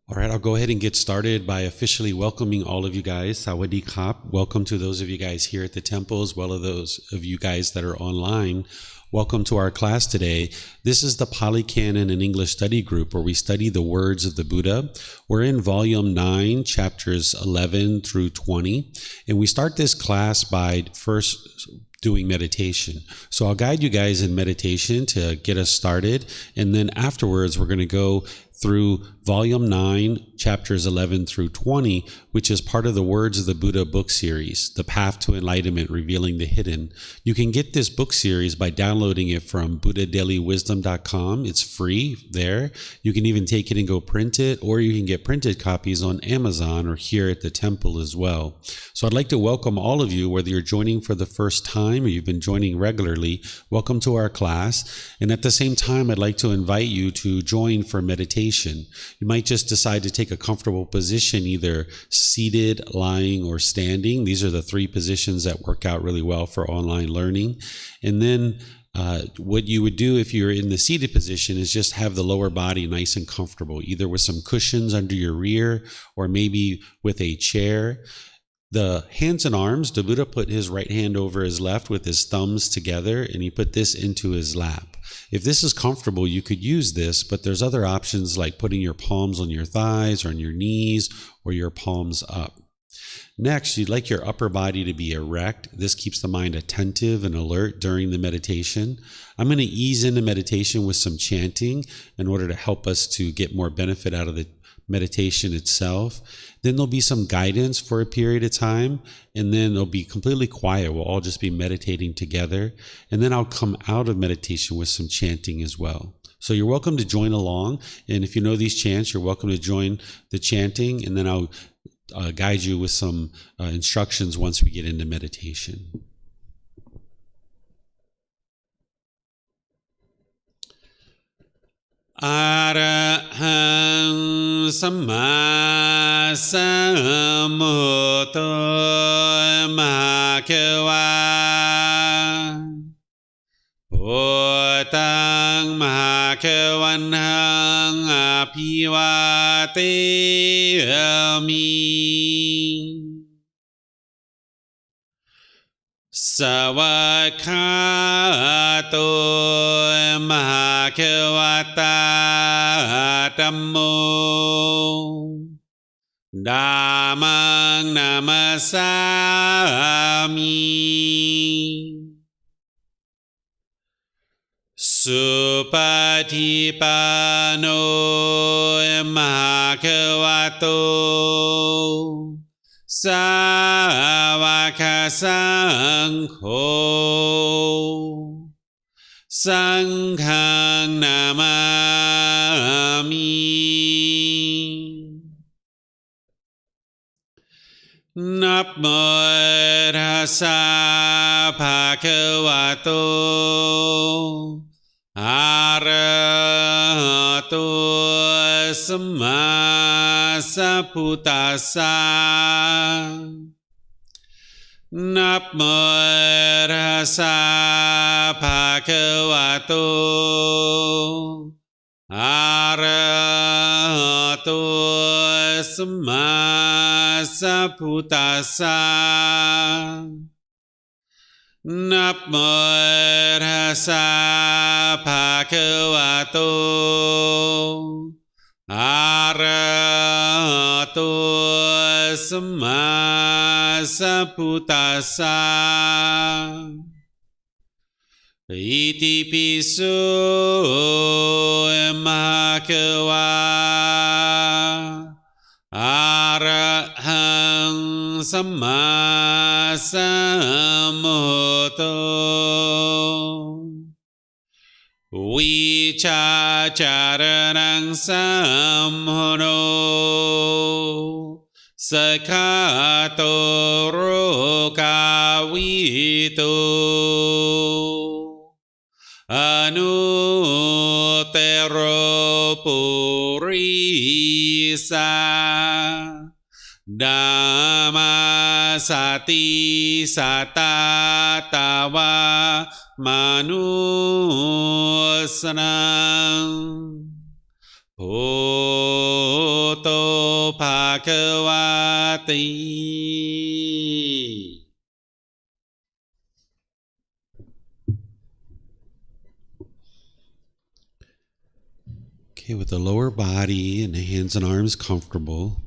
All right, I'll go ahead and get started by officially welcoming all of you guys. Sawadee Kap. Welcome to those of you guys here at the temple, as well as those of you guys that are online. Welcome to our class today. This is the Pali Canon and English study group where we study the words of the Buddha. We're in volume 9, chapters 11 through 20. And we start this class by first doing meditation. So I'll guide you guys in meditation to get us started. And then afterwards, we're going to go through volume 9, chapters 11 through 20, which is part of the Words of the Buddha book series, The Path to Enlightenment, Revealing the Hidden. You can get this book series by downloading it from buddhadailywisdom.com. It's free there. You can even take it and go print it, or you can get printed copies on Amazon or here at the temple as well. So I'd like to welcome all of you, whether you're joining for the first time or you've been joining regularly. Welcome to our class. And at the same time, I'd like to invite you to join for meditation. You might just decide to take a comfortable position, either seated, lying, or standing. These are the 3 positions that work out really well for online learning. And then what you would do if you're in the seated position is just have the lower body nice and comfortable, either with some cushions under your rear or maybe with a chair. The hands and arms, the Buddha put his right hand over his left with his thumbs together, and he put this into his lap. If this is comfortable, you could use this, but there's other options like putting your palms on your thighs or on your knees or your palms up. Next, you'd like your upper body to be erect. This keeps the mind attentive and alert during the meditation. I'm going to ease into meditation with some chanting in order to help us to get more benefit out of the meditation itself. Then there'll be some guidance for a period of time, and then it'll be completely quiet. We'll all just be meditating together, and then I'll come out of meditation with some chanting as well. So you're welcome to join along, and if you know these chants, you're welcome to join the chanting, and then I'll guide you with some instructions once we get into meditation. Arahang Samma Sambuddho Bhagava Buddhaṃ Bhagavanaṃ Abhivadayami Savakhato Bhagavata Dhammo Dhammang Namasami Supatipano Bhagavato Savaka Sangho Sanghang Namami Namo Tassa Bhagavato Arahato Samma Sambuddhassa Namo Tassa Bhagavato Arahato Samma Sambuddhassa Namo Tassa Bhagavato Arahato Samma Sambuddhassa Iti piso Bhagava Arahang Samma Sambuddho Vicacaranang Samhono Sakhato Rokavito Anutero Purisa Dhamma Sati Satatawa Manusanam Bhoto Bhagavate. Okay, with the lower body and the hands and arms comfortable,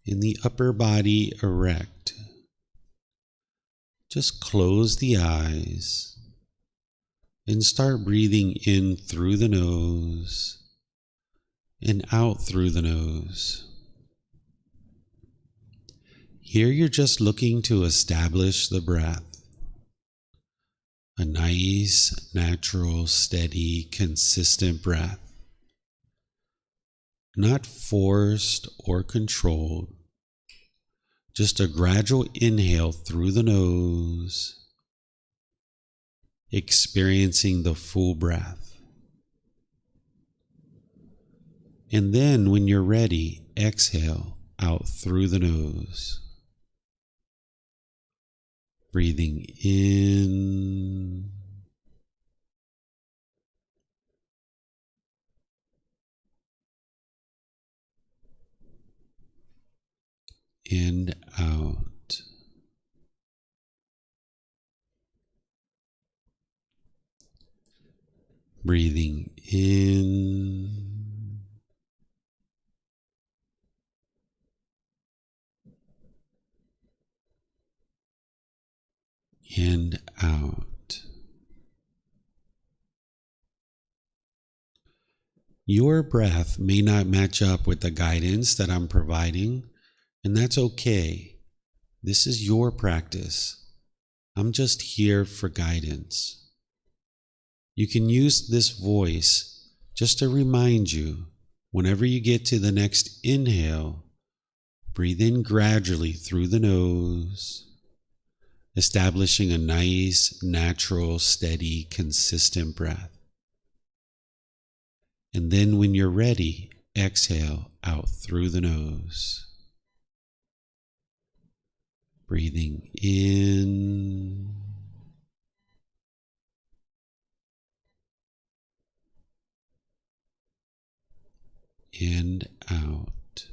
and the upper body erect, just close the eyes and start breathing in through the nose and out through the nose. Here you're just looking to establish the breath. A nice, natural, steady, consistent breath. Not forced or controlled. Just a gradual inhale through the nose, experiencing the full breath. And then when you're ready, exhale out through the nose. Breathing in and out. Breathing in and out. Your breath may not match up with the guidance that I'm providing, and that's okay. This is your practice. I'm just here for guidance. You can use this voice just to remind you, whenever you get to the next inhale, breathe in gradually through the nose, establishing a nice, natural, steady, consistent breath. And then when you're ready, exhale out through the nose. Breathing in and out.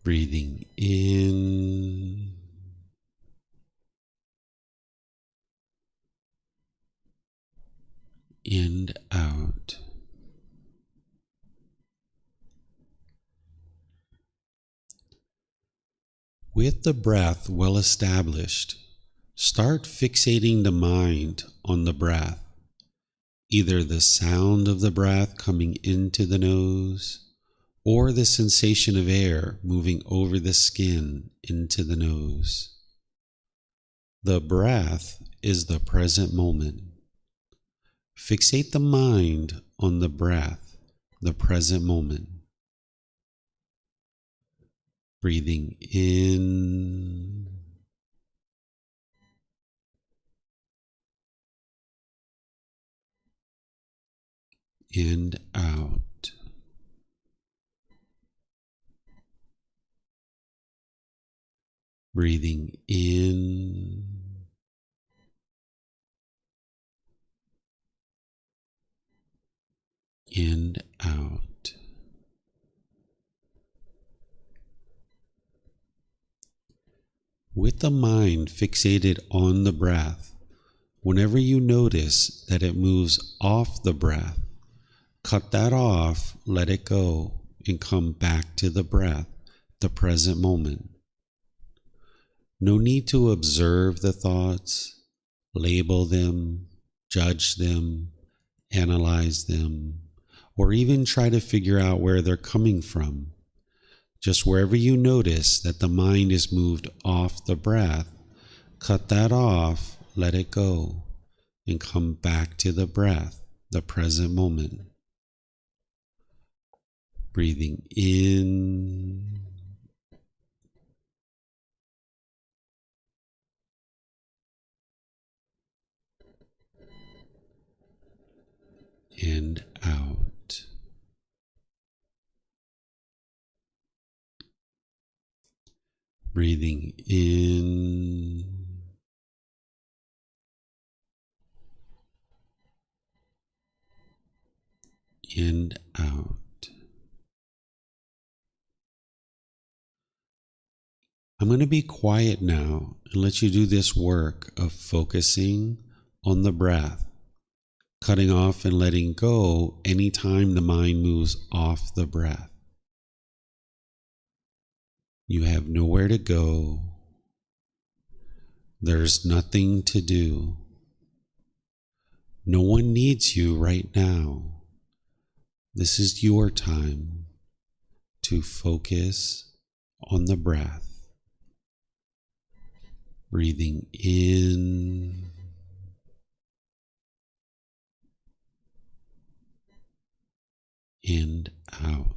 Breathing in and out. With the breath well established, start fixating the mind on the breath, either the sound of the breath coming into the nose or the sensation of air moving over the skin into the nose. The breath is the present moment. Fixate the mind on the breath, the present moment. Breathing in and out. Breathing in and out. With the mind fixated on the breath, whenever you notice that it moves off the breath, cut that off, let it go, and come back to the breath, the present moment. No need to observe the thoughts, label them, judge them, analyze them, or even try to figure out where they're coming from. Just wherever you notice that the mind is moved off the breath, cut that off, let it go, and come back to the breath, the present moment. Breathing in and out. Breathing in and out. I'm going to be quiet now and let you do this work of focusing on the breath, cutting off and letting go anytime the mind moves off the breath. You have nowhere to go. There's nothing to do. No one needs you right now. This is your time to focus on the breath. Breathing in and out.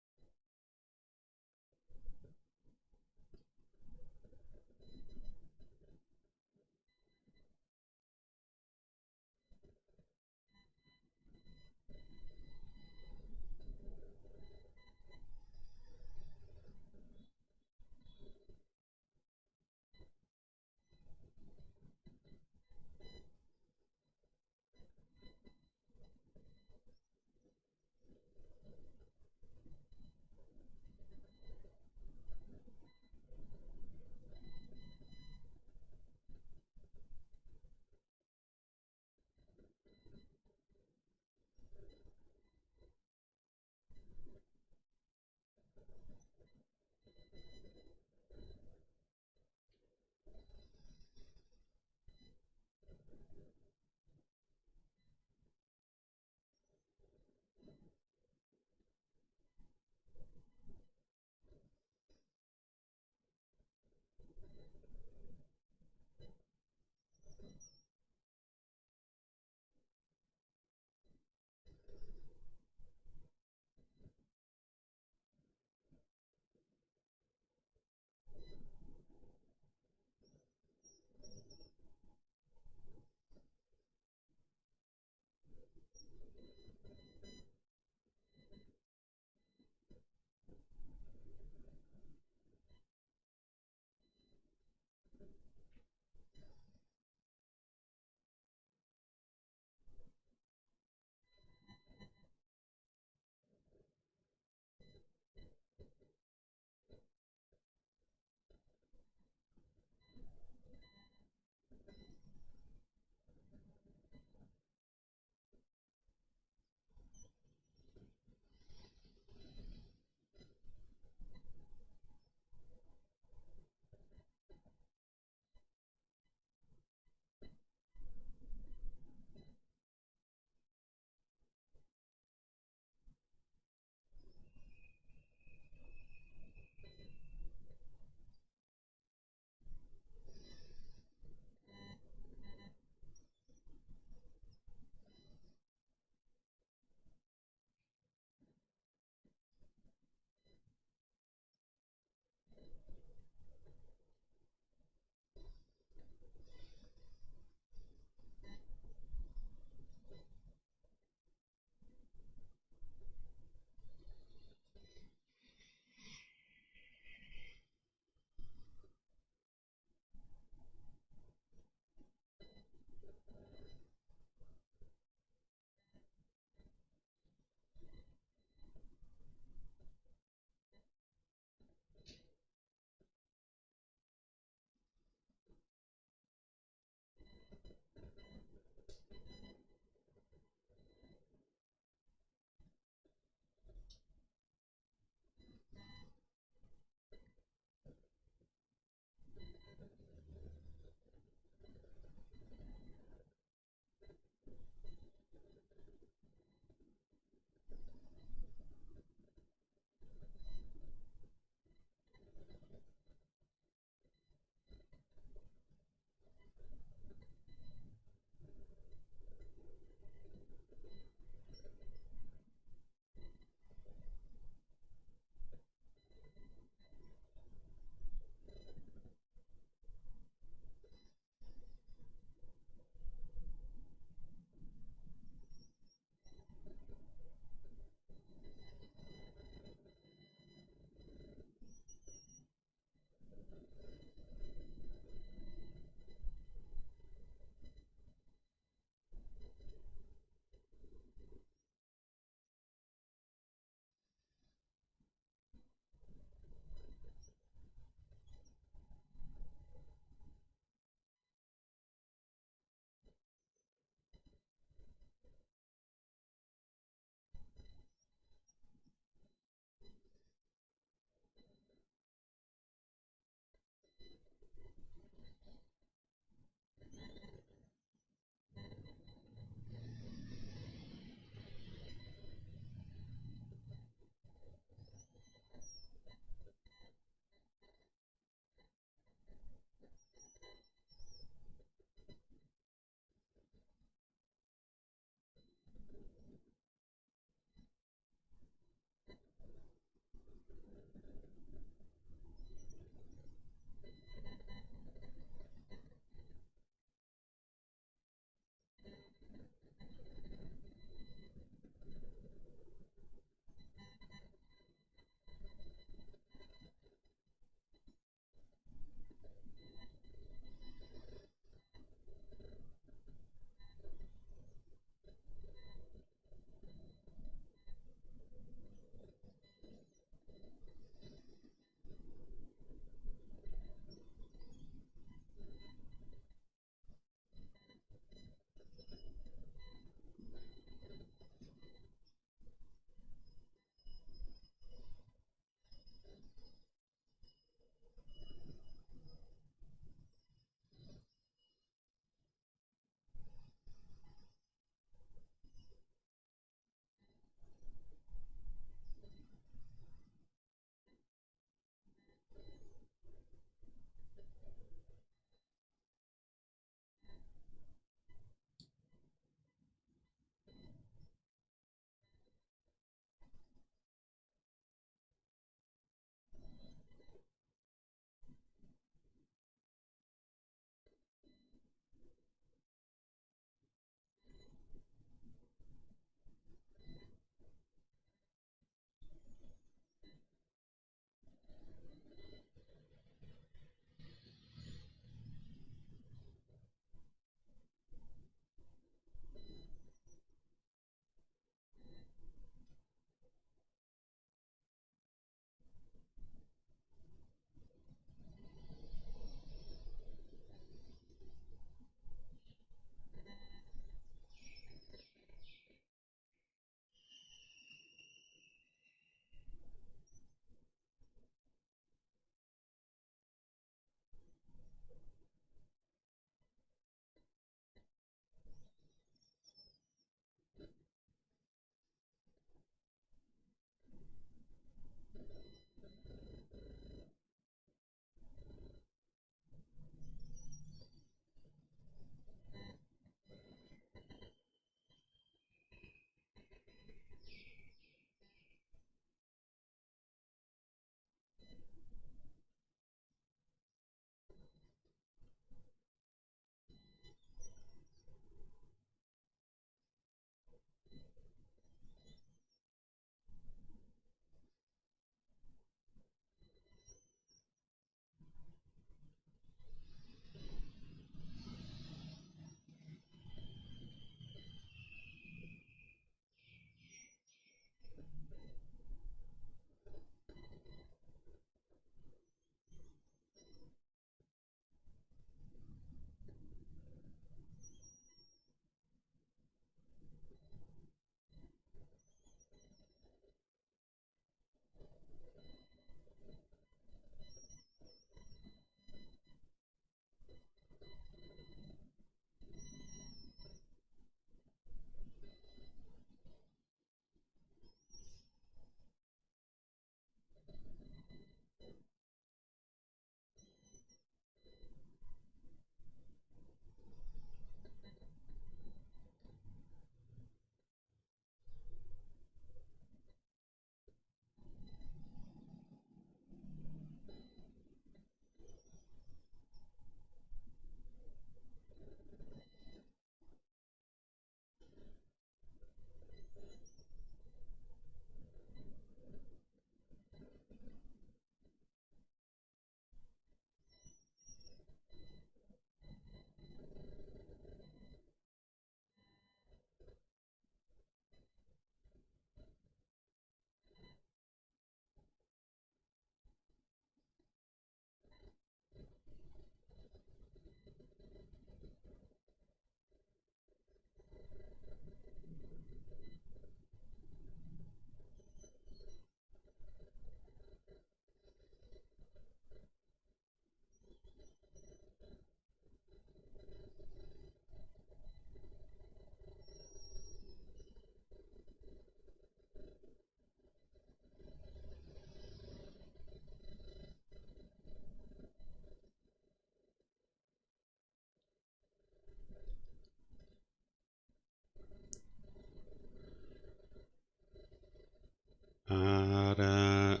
Arahang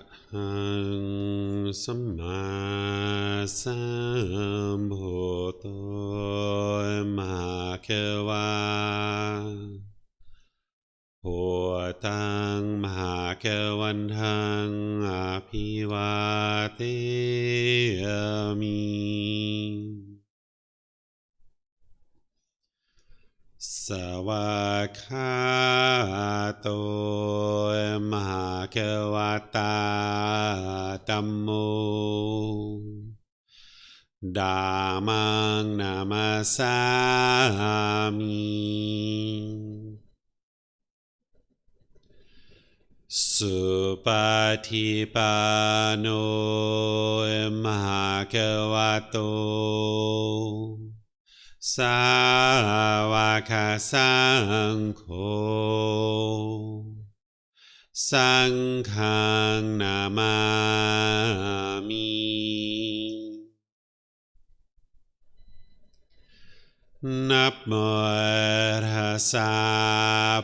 Samma Sambuddho Mahakeva Wat Tung Mahakevantang Apivateyami Savakhato Mahakevata Dhammo Dhammang Namasami Supatipano Mahakavato Savaka Sangho Sanghang Namami Namo Tassa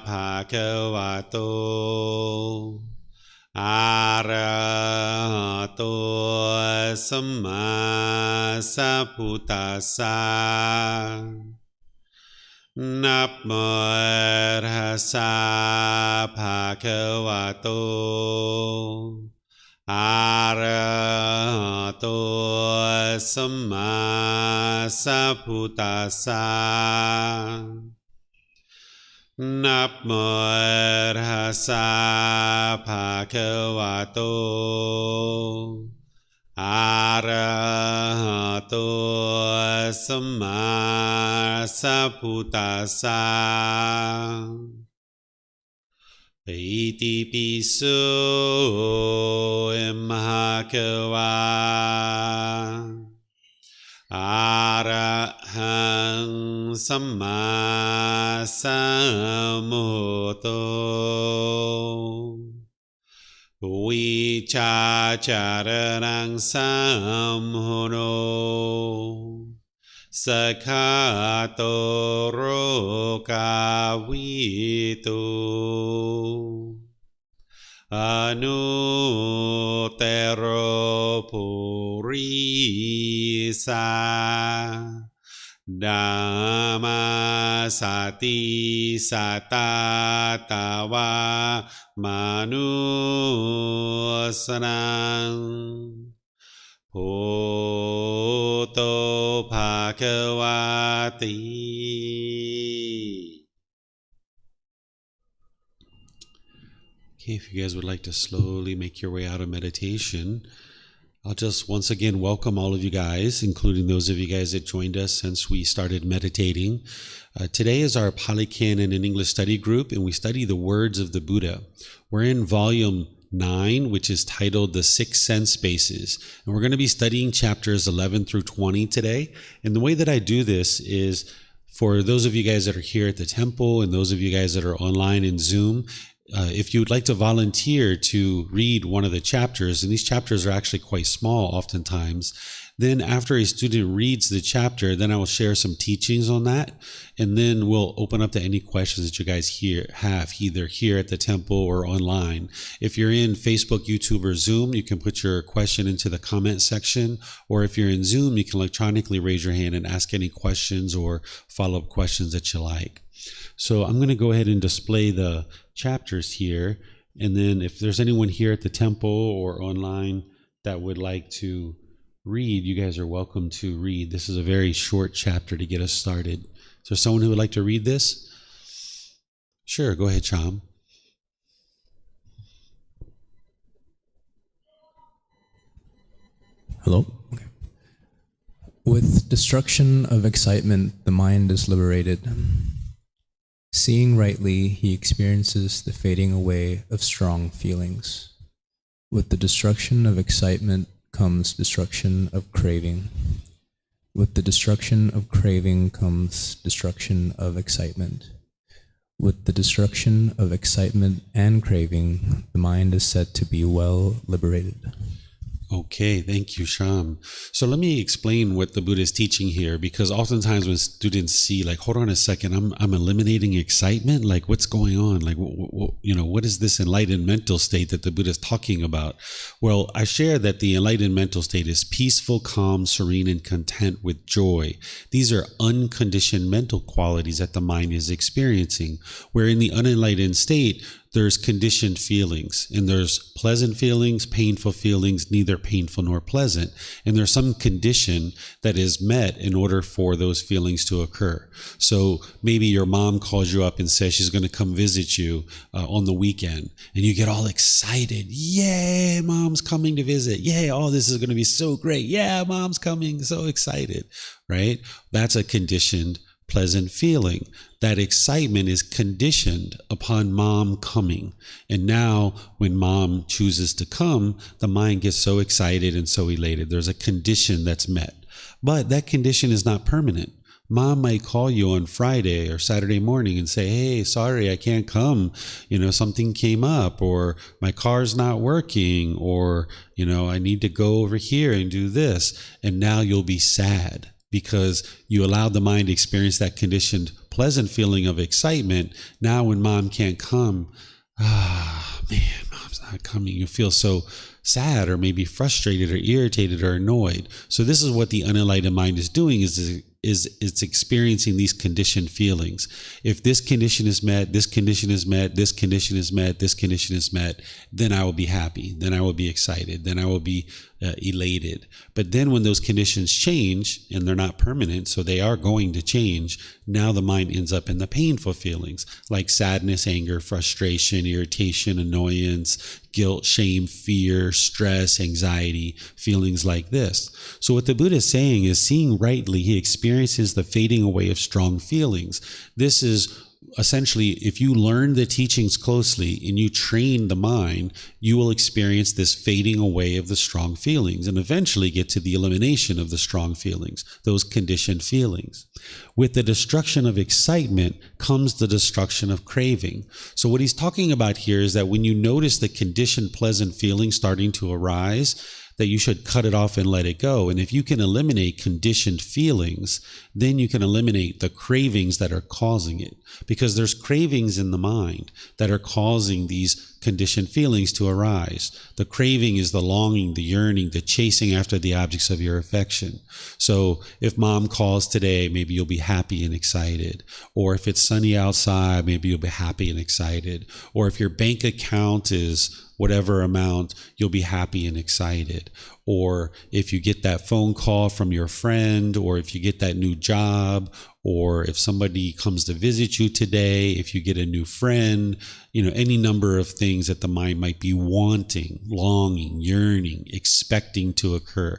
Bhagavato Arahato Samma Sambuddhassa Namo Tassa Bhagavato Arahato Samma Sambuddhassa Namo Tassa Bhagavato Arahato Samma Sambuddhassa Iti piso Mahakeva Arahang Samma Sambuddho Vichacharanang Samhono Sakhato Rokavito Anutero Purisa Dhamma Sati Satatawa Manusanang Bhoto Bhagavati. Okay, if you guys would like to slowly make your way out of meditation, I'll just once again welcome all of you guys, including those of you guys that joined us since we started meditating. Today is our Pali Canon and English study group, and we study the words of the Buddha. We're in volume 9, which is titled The Six Sense Spaces. And we're going to be studying chapters 11 through 20 today. And the way that I do this is, for those of you guys that are here at the temple and those of you guys that are online in Zoom, if you would like to volunteer to read one of the chapters, and these chapters are actually quite small oftentimes, then after a student reads the chapter, then I will share some teachings on that, and then we'll open up to any questions that you guys have, either here at the temple or online. If you're in Facebook, YouTube, or Zoom, you can put your question into the comment section, or if you're in Zoom, you can electronically raise your hand and ask any questions or follow-up questions that you like. So I'm going to go ahead and display the chapters here, and then if there's anyone here at the temple or online that would like to read, you guys are welcome to read. This is a very short chapter to get us started. Is there someone who would like to read this? Sure, go ahead, Cham. Hello? Okay. With destruction of excitement, the mind is liberated. Seeing rightly, he experiences the fading away of strong feelings. With the destruction of excitement comes destruction of craving. With the destruction of craving comes destruction of excitement. With the destruction of excitement and craving, the mind is said to be well liberated. Okay, thank you, Sham. So let me explain what the Buddha is teaching here, because oftentimes when students see, like, hold on a second, I'm eliminating excitement. Like, what's going on? Like, what is this enlightened mental state that the Buddha is talking about? Well, I share that the enlightened mental state is peaceful, calm, serene, and content with joy. These are unconditioned mental qualities that the mind is experiencing. Where in the unenlightened state, there's conditioned feelings, and there's pleasant feelings, painful feelings, neither painful nor pleasant. And there's some condition that is met in order for those feelings to occur. So maybe your mom calls you up and says she's going to come visit you on the weekend, and you get all excited. Yay, mom's coming to visit. Yay, oh, this is going to be so great. Yeah, mom's coming. So excited, right? That's a conditioned pleasant feeling. That excitement is conditioned upon mom coming. And now when mom chooses to come, the mind gets so excited and so elated. There's a condition that's met. But that condition is not permanent. Mom might call you on Friday or Saturday morning and say, hey, sorry, I can't come. Something came up, or my car's not working, or, I need to go over here and do this. And now you'll be sad, because you allowed the mind to experience that conditioned pleasant feeling of excitement. Now when mom can't come, man, mom's not coming. You feel so sad, or maybe frustrated or irritated or annoyed. So this is what the unenlightened mind is doing, is it's experiencing these conditioned feelings. If this condition is met, this condition is met, this condition is met, this condition is met, then I will be happy, then I will be excited, then I will be elated. But then when those conditions change, and they're not permanent, so they are going to change, now the mind ends up in the painful feelings like sadness, anger, frustration, irritation, annoyance, guilt, shame, fear, stress, anxiety, feelings like this. So what the Buddha is saying is, seeing rightly, he experiences the fading away of strong feelings. This is essentially, if you learn the teachings closely and you train the mind, you will experience this fading away of the strong feelings and eventually get to the elimination of the strong feelings, those conditioned feelings. With the destruction of excitement comes the destruction of craving. So what he's talking about here is that when you notice the conditioned pleasant feeling starting to arise, that you should cut it off and let it go. And if you can eliminate conditioned feelings, then you can eliminate the cravings that are causing it. Because there's cravings in the mind that are causing these conditioned feelings to arise. The craving is the longing, the yearning, the chasing after the objects of your affection. So if mom calls today, maybe you'll be happy and excited. Or if it's sunny outside, maybe you'll be happy and excited. Or if your bank account is whatever amount, you'll be happy and excited. Or if you get that phone call from your friend, or if you get that new job, or if somebody comes to visit you today, if you get a new friend, any number of things that the mind might be wanting, longing, yearning, expecting to occur.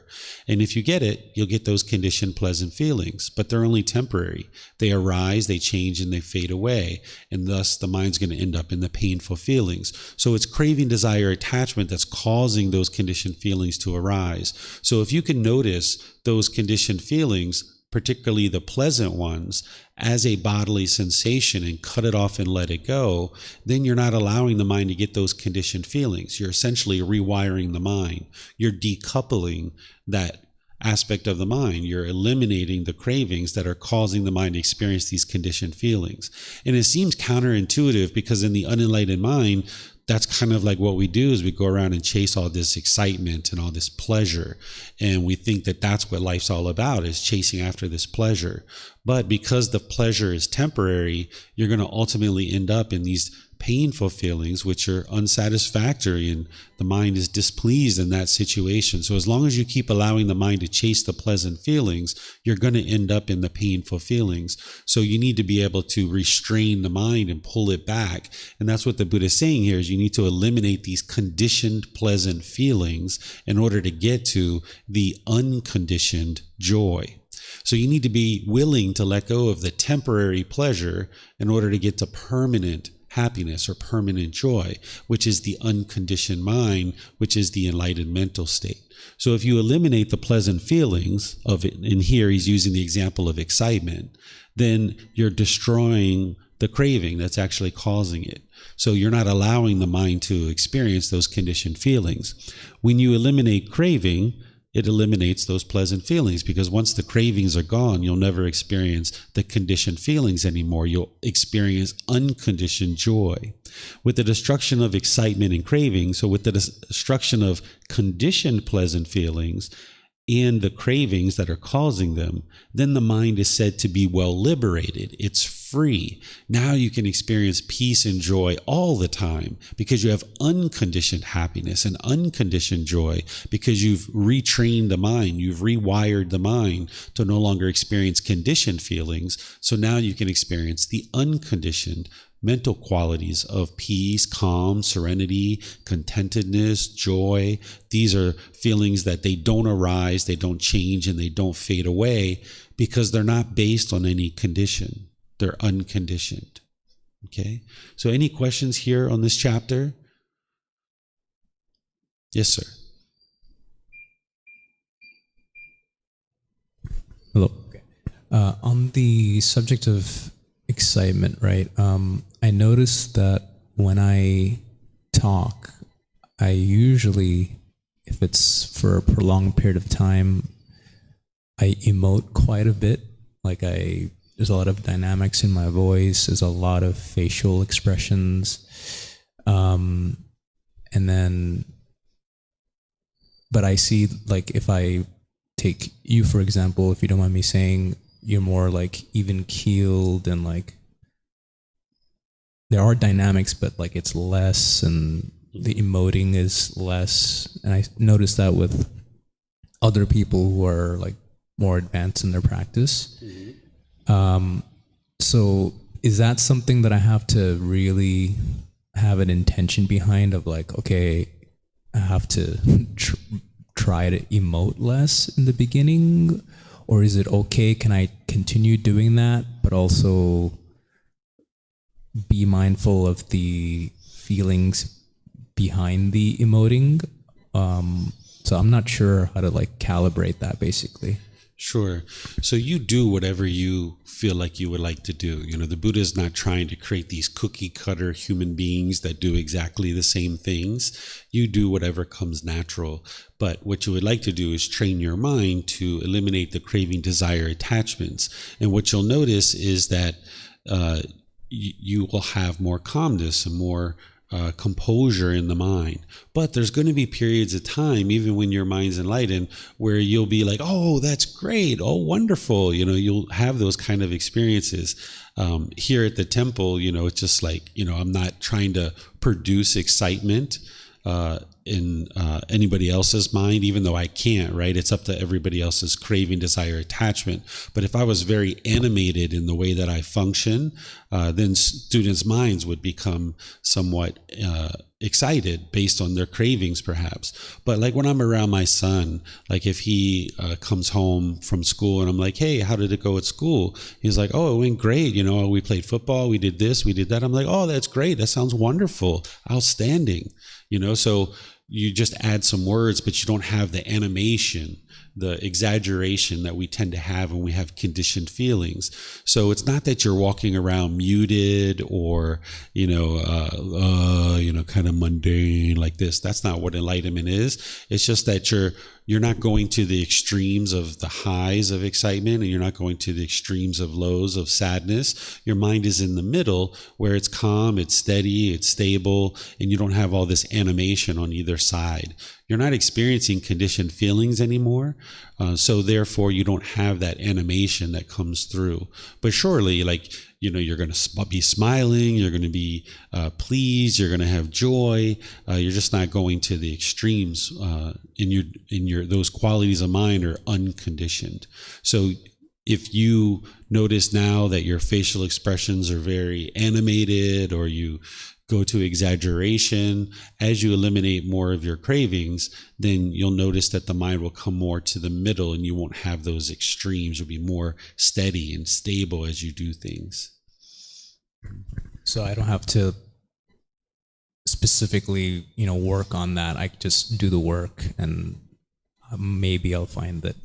And if you get it, you'll get those conditioned pleasant feelings, but they're only temporary. They arise, they change, and they fade away. And thus the mind's going to end up in the painful feelings. So it's craving, desire, attachment that's causing those conditioned feelings to arise. So if you can notice those conditioned feelings, particularly the pleasant ones, as a bodily sensation and cut it off and let it go, then you're not allowing the mind to get those conditioned feelings. You're essentially rewiring the mind. You're decoupling that aspect of the mind. You're eliminating the cravings that are causing the mind to experience these conditioned feelings. And it seems counterintuitive, because in the unenlightened mind, that's kind of like what we do, is we go around and chase all this excitement and all this pleasure. And we think that that's what life's all about, is chasing after this pleasure. But because the pleasure is temporary, you're going to ultimately end up in these painful feelings, which are unsatisfactory, and the mind is displeased in that situation. So as long as you keep allowing the mind to chase the pleasant feelings, you're going to end up in the painful feelings. So you need to be able to restrain the mind and pull it back. And that's what the Buddha is saying here, is you need to eliminate these conditioned pleasant feelings in order to get to the unconditioned joy. So you need to be willing to let go of the temporary pleasure in order to get to permanent happiness or permanent joy, which is the unconditioned mind, which is the enlightened mental state. So if you eliminate the pleasant feelings of it, and here he's using the example of excitement, then you're destroying the craving that's actually causing it. So you're not allowing the mind to experience those conditioned feelings. When you eliminate craving, it eliminates those pleasant feelings, because once the cravings are gone, you'll never experience the conditioned feelings anymore. You'll experience unconditioned joy. With the destruction of excitement and craving, so with the destruction of conditioned pleasant feelings and the cravings that are causing them, then the mind is said to be well liberated. It's free. Now you can experience peace and joy all the time, because you have unconditioned happiness and unconditioned joy, because you've retrained the mind, you've rewired the mind to no longer experience conditioned feelings. So now you can experience the unconditioned mental qualities of peace, calm, serenity, contentedness, joy. These are feelings that they don't arise, they don't change, and they don't fade away, because they're not based on any condition. They're unconditioned. Okay? So any questions here on this chapter? Yes, sir. Hello. Okay. On the subject of excitement, right? I noticed that when I talk, I usually, if it's for a prolonged period of time, I emote quite a bit. Like there's a lot of dynamics in my voice. There's a lot of facial expressions. And then, but I see, like, if I take you, for example, if you don't mind me saying, you're more like even keeled, and like there are dynamics, but like it's less, and the emoting is less. And I noticed that with other people who are like more advanced in their practice. So is that something that I have to really have an intention behind, of like, okay, I have to try to emote less in the beginning? Or is it okay, can I continue doing that, but also be mindful of the feelings behind the emoting? So I'm not sure how to like calibrate that, basically. Sure. So you do whatever you feel like you would like to do. You know, the Buddha is not trying to create these cookie cutter human beings that do exactly the same things. You do whatever comes natural. But what you would like to do is train your mind to eliminate the craving, desire, attachments. And what you'll notice is that you will have more calmness and more composure in the mind. But there's going to be periods of time, even when your mind's enlightened, where you'll be like, oh, that's great, oh, wonderful. You know, you'll have those kind of experiences. Here at the temple, you know, it's just like, you know, I'm not trying to produce excitement in anybody else's mind, even though I can't, right? It's up to everybody else's craving, desire, attachment. But if I was very animated in the way that I function, then students' minds would become somewhat excited based on their cravings, perhaps. But like when I'm around my son, like if he comes home from school and I'm like, hey, how did it go at school? He's like, oh, it went great. You know, we played football, we did this, we did that. I'm like, oh, that's great. That sounds wonderful. Outstanding. You know, so you just add some words, but you don't have the animation, the exaggeration that we tend to have when we have conditioned feelings. So it's not that you're walking around muted or, kind of mundane like this. That's not what enlightenment is. It's just that you're not going to the extremes of the highs of excitement, and you're not going to the extremes of lows of sadness. Your mind is in the middle, where it's calm, it's steady, it's stable, and you don't have all this animation on either side. You're not experiencing conditioned feelings anymore, so therefore you don't have that animation that comes through. But surely, like, you're going to be smiling, you're going to be pleased, you're going to have joy. You're just not going to the extremes. In your those qualities of mind are unconditioned. So if you notice now that your facial expressions are very animated, or you go to exaggeration, as you eliminate more of your cravings, then you'll notice that the mind will come more to the middle, and you won't have those extremes. You'll be more steady and stable as you do things. So I don't have to specifically, work on that. I just do the work, and maybe I'll find that,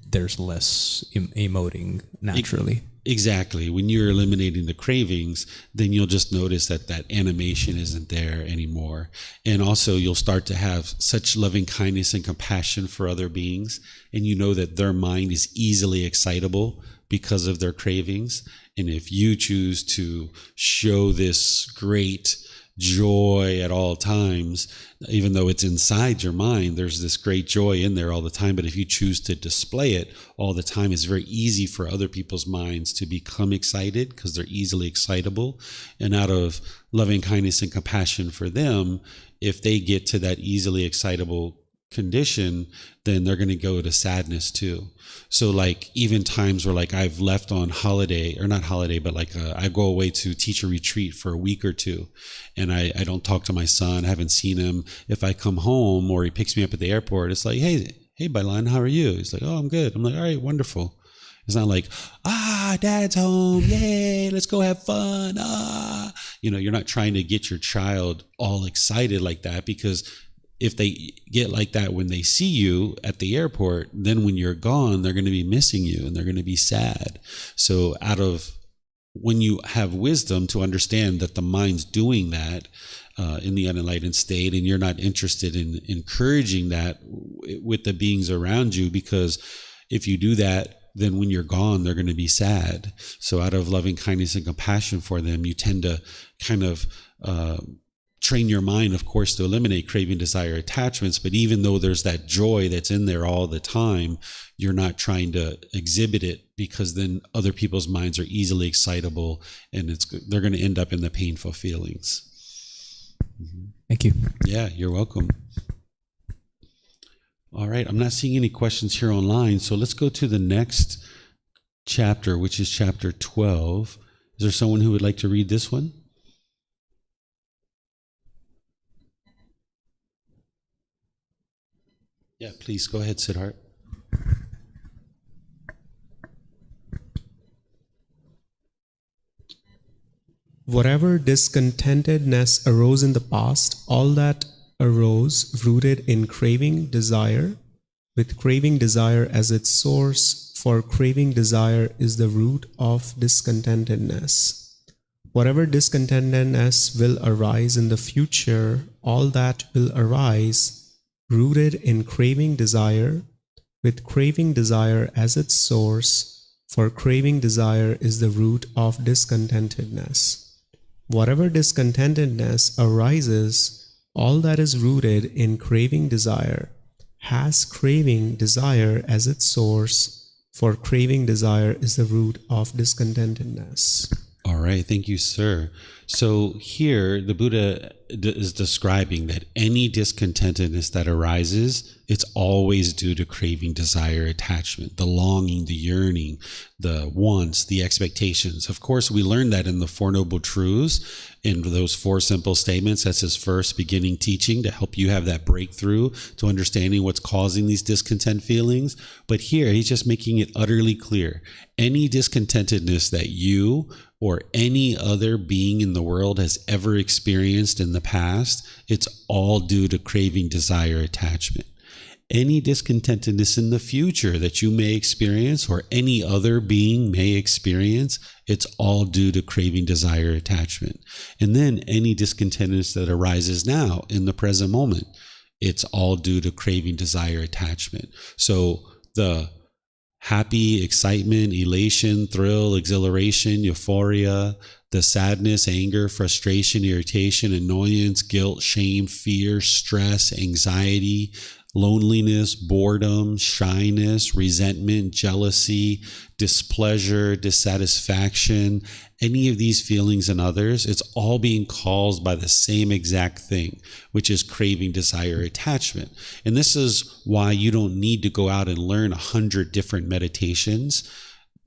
there's less emoting naturally. Exactly. When you're eliminating the cravings, then you'll just notice that that animation isn't there anymore. And also you'll start to have such loving kindness and compassion for other beings. And you know that their mind is easily excitable because of their cravings. And if you choose to show this great joy at all times, even though it's inside your mind, there's this great joy in there all the time. But if you choose to display it all the time, it's very easy for other people's minds to become excited because they're easily excitable. And out of loving kindness and compassion for them, if they get to that easily excitable condition, then they're going to go to sadness too. So like even times where like I've left on holiday, or not holiday, but like I go away to teach a retreat for a week or two, and I don't talk to my son, I haven't seen him. If I come home or he picks me up at the airport, it's like, hey Bailan, how are you? He's like, oh, I'm good. I'm like, all right, wonderful. It's not like, dad's home, yay, let's go have fun. You're not trying to get your child all excited like that, because if they get like that when they see you at the airport, then when you're gone, they're going to be missing you and they're going to be sad. So when you have wisdom to understand that the mind's doing that in the unenlightened state, and you're not interested in encouraging that with the beings around you, because if you do that, then when you're gone, they're going to be sad. So out of loving kindness and compassion for them, you tend to kind of train your mind, of course, to eliminate craving, desire, attachments. But even though there's that joy that's in there all the time, you're not trying to exhibit it, because then other people's minds are easily excitable, and they're going to end up in the painful feelings. Mm-hmm. Thank you. Yeah, you're welcome. All right, I'm not seeing any questions here online, so let's go to the next chapter, which is chapter 12. Is there someone who would like to read this one? Yeah, please go ahead, Siddharth. Whatever discontentedness arose in the past, all that arose rooted in craving desire, with craving desire as its source, for craving desire is the root of discontentedness. Whatever discontentedness will arise in the future, all that will arise rooted in craving desire, with craving desire as its source, for craving desire is the root of discontentedness. Whatever discontentedness arises, all that is rooted in craving desire has craving desire as its source, for craving desire is the root of discontentedness. All right, thank you, sir. So here the Buddha is describing that any discontentedness that arises, it's always due to craving, desire, attachment, the longing, the yearning, the wants, the expectations. Of course, we learned that in the Four Noble Truths, in those four simple statements. That's his first beginning teaching to help you have that breakthrough to understanding what's causing these discontent feelings. But here he's just making it utterly clear. Any discontentedness that you or any other being in the world has ever experienced in the past, it's all due to craving, desire, attachment. Any discontentedness in the future that you may experience or any other being may experience, it's all due to craving, desire, attachment. And then any discontentedness that arises now in the present moment, it's all due to craving, desire, attachment. So the happy, excitement, elation, thrill, exhilaration, euphoria, the sadness, anger, frustration, irritation, annoyance, guilt, shame, fear, stress, anxiety, loneliness, boredom, shyness, resentment, jealousy, displeasure, dissatisfaction, any of these feelings and others, it's all being caused by the same exact thing, which is craving, desire, attachment. And this is why you don't need to go out and learn 100 different meditations.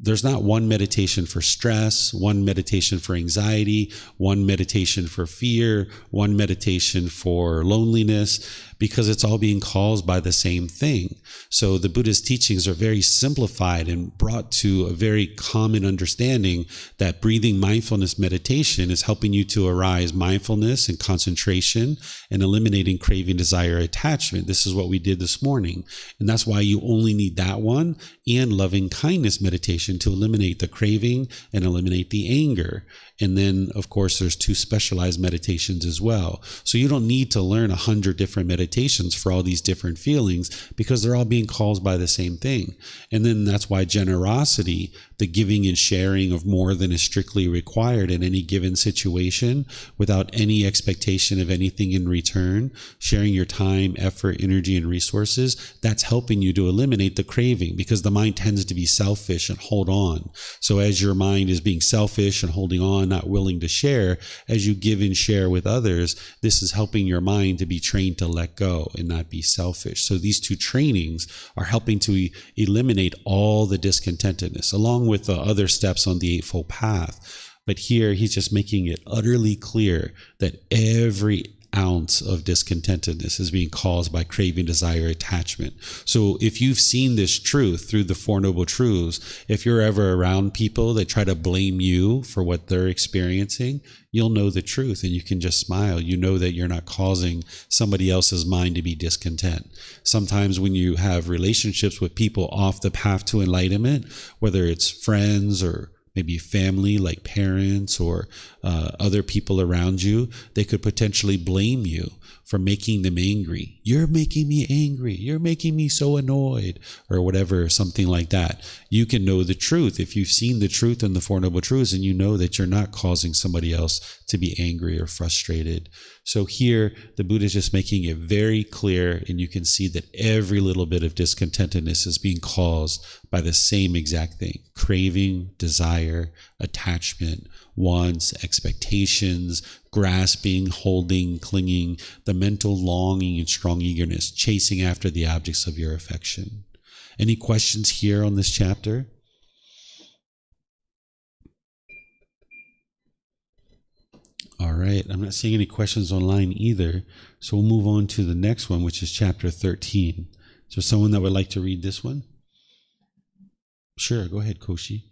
There's not one meditation for stress, one meditation for anxiety, one meditation for fear, one meditation for loneliness, because it's all being caused by the same thing. So the Buddha's teachings are very simplified and brought to a very common understanding that breathing mindfulness meditation is helping you to arise mindfulness and concentration and eliminating craving, desire, attachment. This is what we did this morning. And that's why you only need that one and loving kindness meditation to eliminate the craving and eliminate the anger. And then, of course, there's 2 specialized meditations as well. So you don't need to learn 100 different meditations for all these different feelings, because they're all being caused by the same thing. And then that's why generosity, the giving and sharing of more than is strictly required in any given situation, without any expectation of anything in return, sharing your time, effort, energy, and resources, that's helping you to eliminate the craving, because the mind tends to be selfish and hold on. So as your mind is being selfish and holding on, not willing to share, as you give and share with others, this is helping your mind to be trained to let go and not be selfish. So these 2 trainings are helping to eliminate all the discontentedness, along with the other steps on the Eightfold Path. But here he's just making it utterly clear that every ounce of discontentedness is being caused by craving, desire, attachment. So if you've seen this truth through the Four Noble Truths, if you're ever around people that try to blame you for what they're experiencing, you'll know the truth and you can just smile. You know that you're not causing somebody else's mind to be discontent. Sometimes when you have relationships with people off the path to enlightenment, whether it's friends or maybe family like parents or other people around you, they could potentially blame you for making them angry. You're making me angry. You're making me so annoyed, or whatever, something like that. You can know the truth if you've seen the truth in the Four Noble Truths, and you know that you're not causing somebody else to be angry or frustrated. So here, the Buddha is just making it very clear, and you can see that every little bit of discontentedness is being caused by the same exact thing: craving, desire, attachment, wants, expectations, grasping, holding, clinging, the mental longing and strong eagerness, chasing after the objects of your affection. Any questions here on this chapter? All right, I'm not seeing any questions online either, so we'll move on to the next one, which is chapter 13. Is there someone that would like to read this one? Sure, go ahead, Koshi.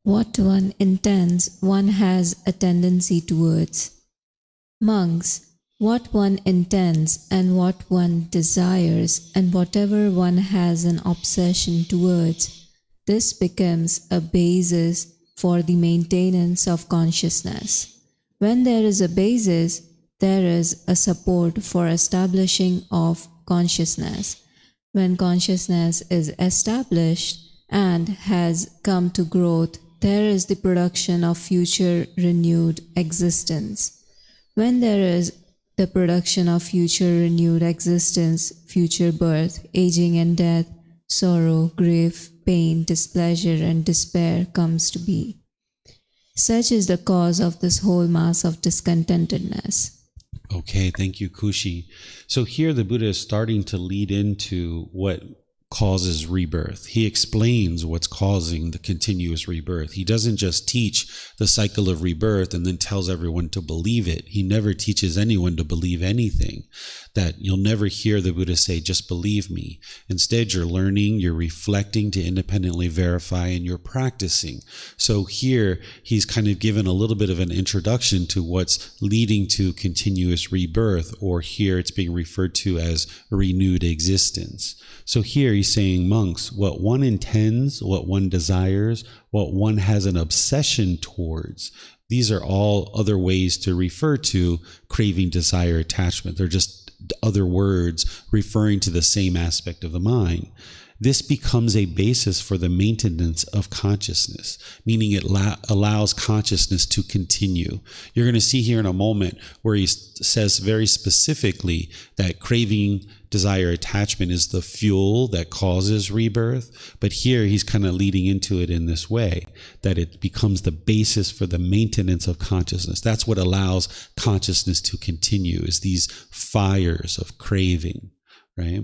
What one intends, one has a tendency towards. Monks, what one intends and what one desires, and whatever one has an obsession towards, this becomes a basis for the maintenance of consciousness. When there is a basis, there is a support for establishing of consciousness. When consciousness is established and has come to growth, there is the production of future renewed existence. When there is the production of future renewed existence, future birth, aging and death, sorrow, grief, pain, displeasure, and despair comes to be. Such is the cause of this whole mass of discontentedness. Okay, thank you, Kushi. So here the Buddha is starting to lead into what causes rebirth. He explains what's causing the continuous rebirth. He doesn't just teach the cycle of rebirth and then tells everyone to believe it. He never teaches anyone to believe anything. That you'll never hear the Buddha say, just believe me. Instead, you're learning, you're reflecting to independently verify, and you're practicing. So here, he's kind of given a little bit of an introduction to what's leading to continuous rebirth, or here it's being referred to as renewed existence. So here he's saying, monks, what one intends, what one desires, what one has an obsession towards, these are all other ways to refer to craving, desire, attachment. They're just other words referring to the same aspect of the mind. This becomes a basis for the maintenance of consciousness, meaning it allows consciousness to continue. You're going to see here in a moment where he says very specifically that craving, desire, attachment is the fuel that causes rebirth. But here he's kind of leading into it in this way, that it becomes the basis for the maintenance of consciousness. That's what allows consciousness to continue, is these fires of craving, right?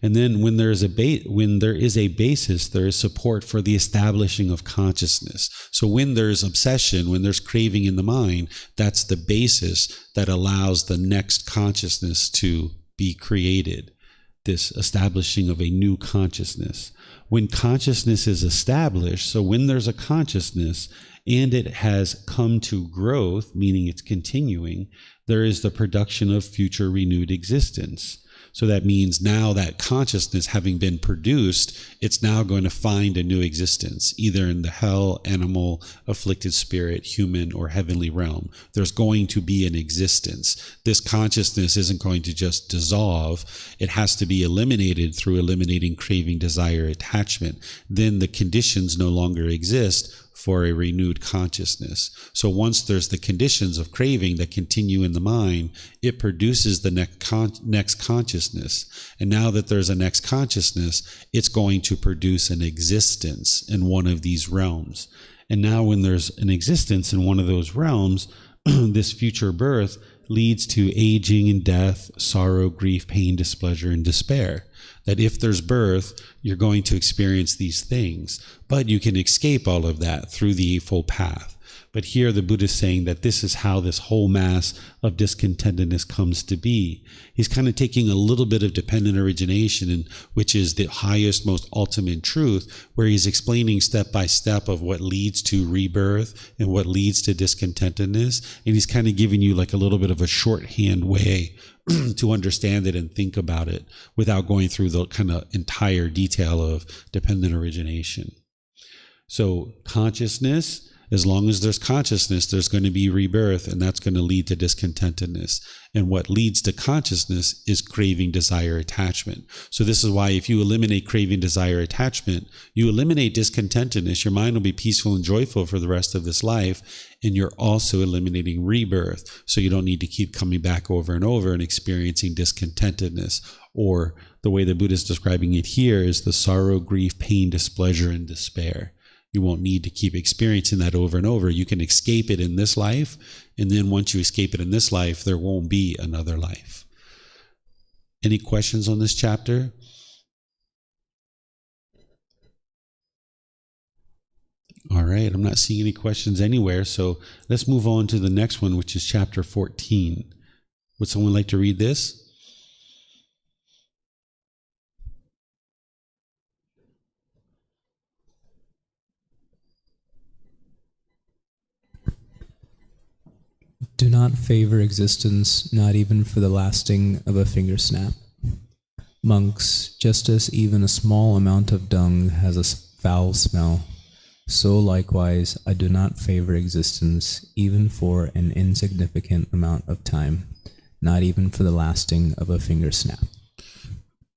And then when there is a basis, there is support for the establishing of consciousness. So when there's obsession, when there's craving in the mind, that's the basis that allows the next consciousness to be created, this establishing of a new consciousness. When consciousness is established, so when there's a consciousness and it has come to growth, meaning it's continuing, there is the production of future renewed existence. So that means now that consciousness having been produced, it's now going to find a new existence, either in the hell, animal, afflicted spirit, human, or heavenly realm. There's going to be an existence. This consciousness isn't going to just dissolve. It has to be eliminated through eliminating craving, desire, attachment. Then the conditions no longer exist for a renewed consciousness. So once there's the conditions of craving that continue in the mind, it produces the next consciousness. And now that there's a next consciousness, it's going to produce an existence in one of these realms. And now when there's an existence in one of those realms, this future birth leads to aging and death, sorrow, grief, pain, displeasure, and despair. That if there's birth, you're going to experience these things, but you can escape all of that through the Eightfold Path. But here the Buddha is saying that this is how this whole mass of discontentedness comes to be. He's kind of taking a little bit of dependent origination, which is the highest, most ultimate truth, where he's explaining step by step of what leads to rebirth and what leads to discontentedness. And he's kind of giving you like a little bit of a shorthand way to understand it and think about it without going through the kind of entire detail of dependent origination. So consciousness, as long as there's consciousness, there's going to be rebirth, and that's going to lead to discontentedness. And what leads to consciousness is craving, desire, attachment. So this is why if you eliminate craving, desire, attachment, you eliminate discontentedness, your mind will be peaceful and joyful for the rest of this life, and you're also eliminating rebirth. So you don't need to keep coming back over and over and experiencing discontentedness. Or the way the Buddha is describing it here is the sorrow, grief, pain, displeasure, and despair. You won't need to keep experiencing that over and over. You can escape it in this life, and then once you escape it in this life, there won't be another life. Any questions on this chapter? All right, I'm not seeing any questions anywhere, so let's move on to the next one, which is chapter 14. Would someone like to read this? Do not favor existence, not even for the lasting of a finger snap. Monks, just as even a small amount of dung has a foul smell, so likewise I do not favor existence, even for an insignificant amount of time, not even for the lasting of a finger snap.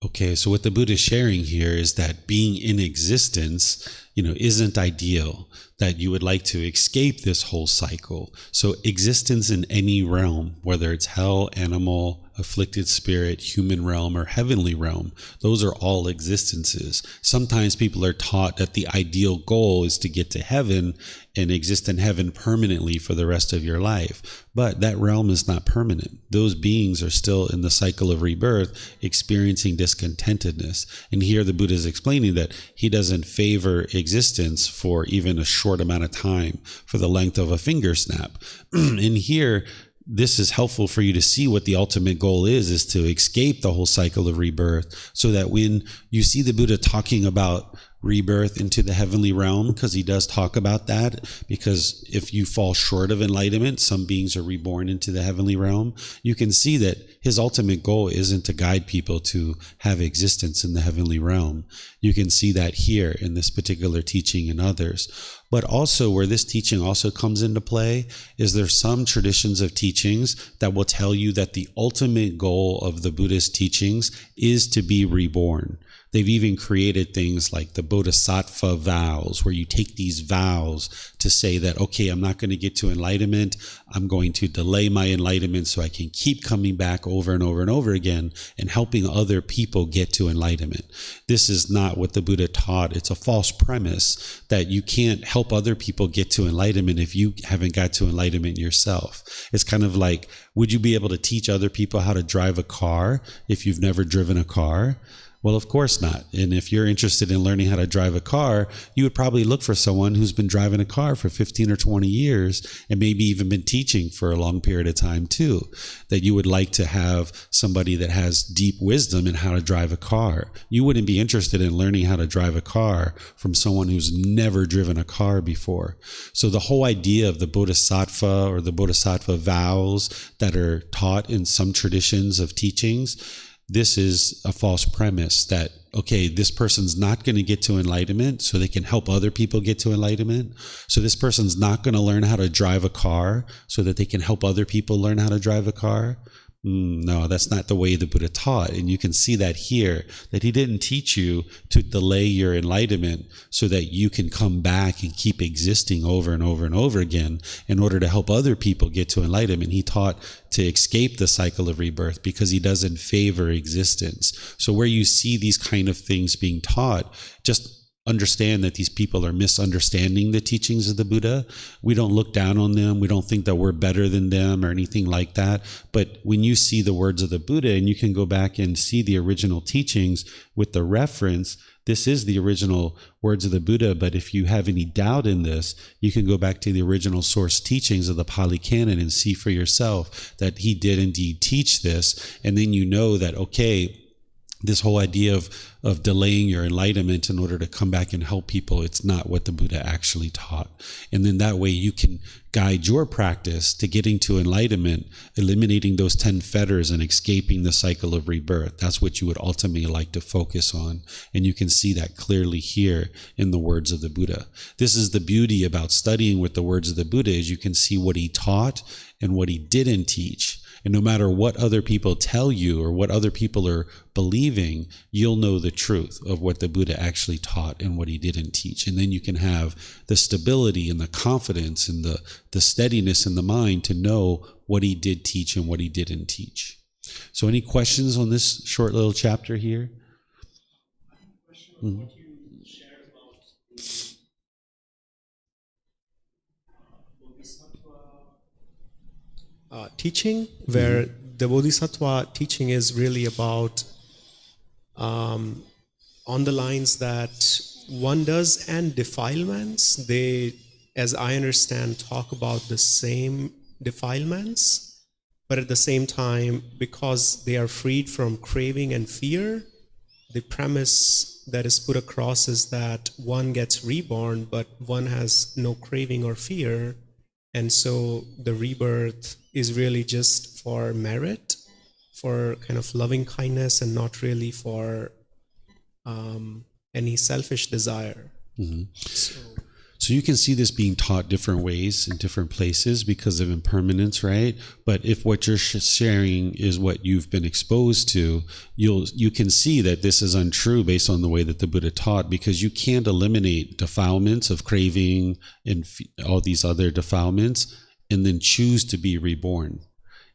Okay, so what the Buddha is sharing here is that being in existence, isn't ideal, that you would like to escape this whole cycle. So existence in any realm, whether it's hell, animal, afflicted spirit, human realm, or heavenly realm, those are all existences. Sometimes people are taught that the ideal goal is to get to heaven and exist in heaven permanently for the rest of your life. But that realm is not permanent. Those beings are still in the cycle of rebirth, experiencing discontentedness. And here the Buddha is explaining that he doesn't favor existence for even a short amount of time, for the length of a finger snap. And here, this is helpful for you to see what the ultimate goal is to escape the whole cycle of rebirth, so that when you see the Buddha talking about rebirth into the heavenly realm, because he does talk about that, because if you fall short of enlightenment, some beings are reborn into the heavenly realm. You can see that his ultimate goal isn't to guide people to have existence in the heavenly realm. You can see that here in this particular teaching and others. But also where this teaching also comes into play is there's some traditions of teachings that will tell you that the ultimate goal of the Buddhist teachings is to be reborn. They've even created things like the Bodhisattva vows, where you take these vows to say that, okay, I'm not going to get to enlightenment. I'm going to delay my enlightenment so I can keep coming back over and over and over again and helping other people get to enlightenment. This is not what the Buddha taught. It's a false premise that you can't help other people get to enlightenment if you haven't got to enlightenment yourself. It's kind of like, would you be able to teach other people how to drive a car if you've never driven a car? Well, of course not. And if you're interested in learning how to drive a car, you would probably look for someone who's been driving a car for 15 or 20 years and maybe even been teaching for a long period of time too. That you would like to have somebody that has deep wisdom in how to drive a car. You wouldn't be interested in learning how to drive a car from someone who's never driven a car before. So the whole idea of the bodhisattva or the bodhisattva vows that are taught in some traditions of teachings, this is a false premise that, okay, this person's not going to get to enlightenment so they can help other people get to enlightenment. So this person's not going to learn how to drive a car so that they can help other people learn how to drive a car. No, that's not the way the Buddha taught. And you can see that here, that he didn't teach you to delay your enlightenment so that you can come back and keep existing over and over and over again in order to help other people get to enlightenment. He taught to escape the cycle of rebirth because he doesn't favor existence. So where you see these kind of things being taught, just understand that these people are misunderstanding the teachings of the Buddha. We don't look down on them. We don't think that we're better than them or anything like that. But when you see the words of the Buddha, and you can go back and see the original teachings with the reference, this is the original words of the Buddha. But if you have any doubt in this, you can go back to the original source teachings of the Pali Canon and see for yourself that he did indeed teach this. And then you know that, okay, this whole idea of delaying your enlightenment in order to come back and help people, it's not what the Buddha actually taught. And then that way you can guide your practice to getting to enlightenment, eliminating those 10 fetters and escaping the cycle of rebirth. That's what you would ultimately like to focus on. And you can see that clearly here in the words of the Buddha. This is the beauty about studying with the words of the Buddha, is you can see what he taught and what he didn't teach. And no matter what other people tell you or what other people are believing, you'll know the truth of what the Buddha actually taught and what he didn't teach. And then you can have the stability and the confidence and the steadiness in the mind to know what he did teach and what he didn't teach. So any questions on this short little chapter here? Mm-hmm. Teaching, where the Bodhisattva teaching is really about on the lines that one does end defilements. They, as I understand, talk about the same defilements, but at the same time, because they are freed from craving and fear, the premise that is put across is that one gets reborn, but one has no craving or fear. And so the rebirth is really just for merit, for kind of loving kindness, and not really for any selfish desire. Mm-hmm. So you can see this being taught different ways in different places because of impermanence, right? But if what you're sharing is what you've been exposed to, you can see that this is untrue based on the way that the Buddha taught, because you can't eliminate defilements of craving and all these other defilements and then choose to be reborn.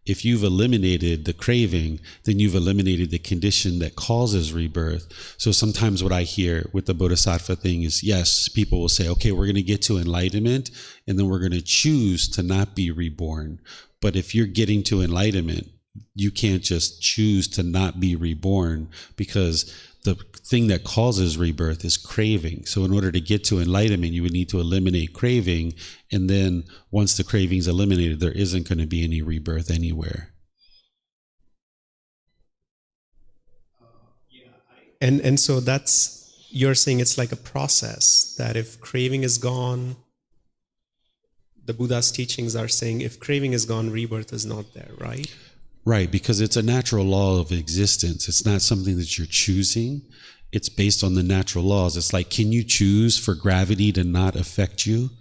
If you've eliminated the craving, then you've eliminated the condition that causes rebirth. So sometimes what I hear with the Bodhisattva thing is, yes, people will say, okay, we're going to get to enlightenment, and then we're going to choose to not be reborn. But if you're getting to enlightenment, you can't just choose to not be reborn, because the thing that causes rebirth is craving. So in order to get to enlightenment, you would need to eliminate craving. And then once the craving is eliminated, there isn't going to be any rebirth anywhere. And so that's, you're saying it's like a process, that if craving is gone, the Buddha's teachings are saying if craving is gone, rebirth is not there, right? Right, because it's a natural law of existence. It's not something that you're choosing. It's based on the natural laws. It's like, can you choose for gravity to not affect you?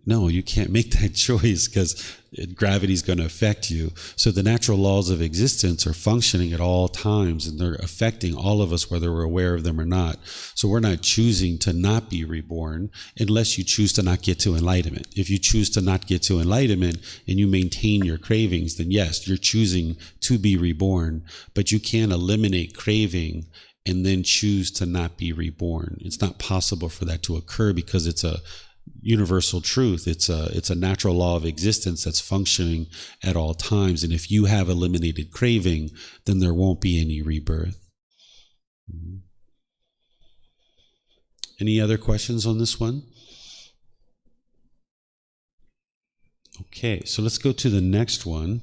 No, you can't make that choice because gravity is going to affect you. So the natural laws of existence are functioning at all times, and they're affecting all of us, whether we're aware of them or not. So we're not choosing to not be reborn unless you choose to not get to enlightenment. If you choose to not get to enlightenment and you maintain your cravings, then yes, you're choosing to be reborn, but you can't eliminate craving and then choose to not be reborn. It's not possible for that to occur because it's a universal truth. It's a natural law of existence that's functioning at all times. And if you have eliminated craving, then there won't be any rebirth. Any other questions on this one? Okay, so let's go to the next one,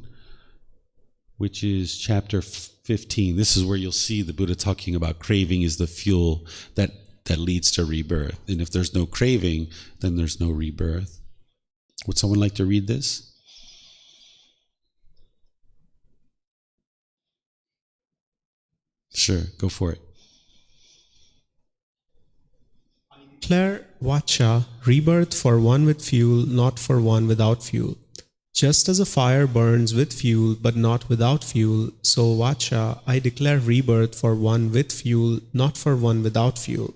which is chapter 15. This is where you'll see the Buddha talking about craving is the fuel that leads to rebirth. And if there's no craving, then there's no rebirth. Would someone like to read this? Sure, go for it. Declare vacha, rebirth for one with fuel, not for one without fuel. Just as a fire burns with fuel but not without fuel, so vacha, I declare rebirth for one with fuel, not for one without fuel.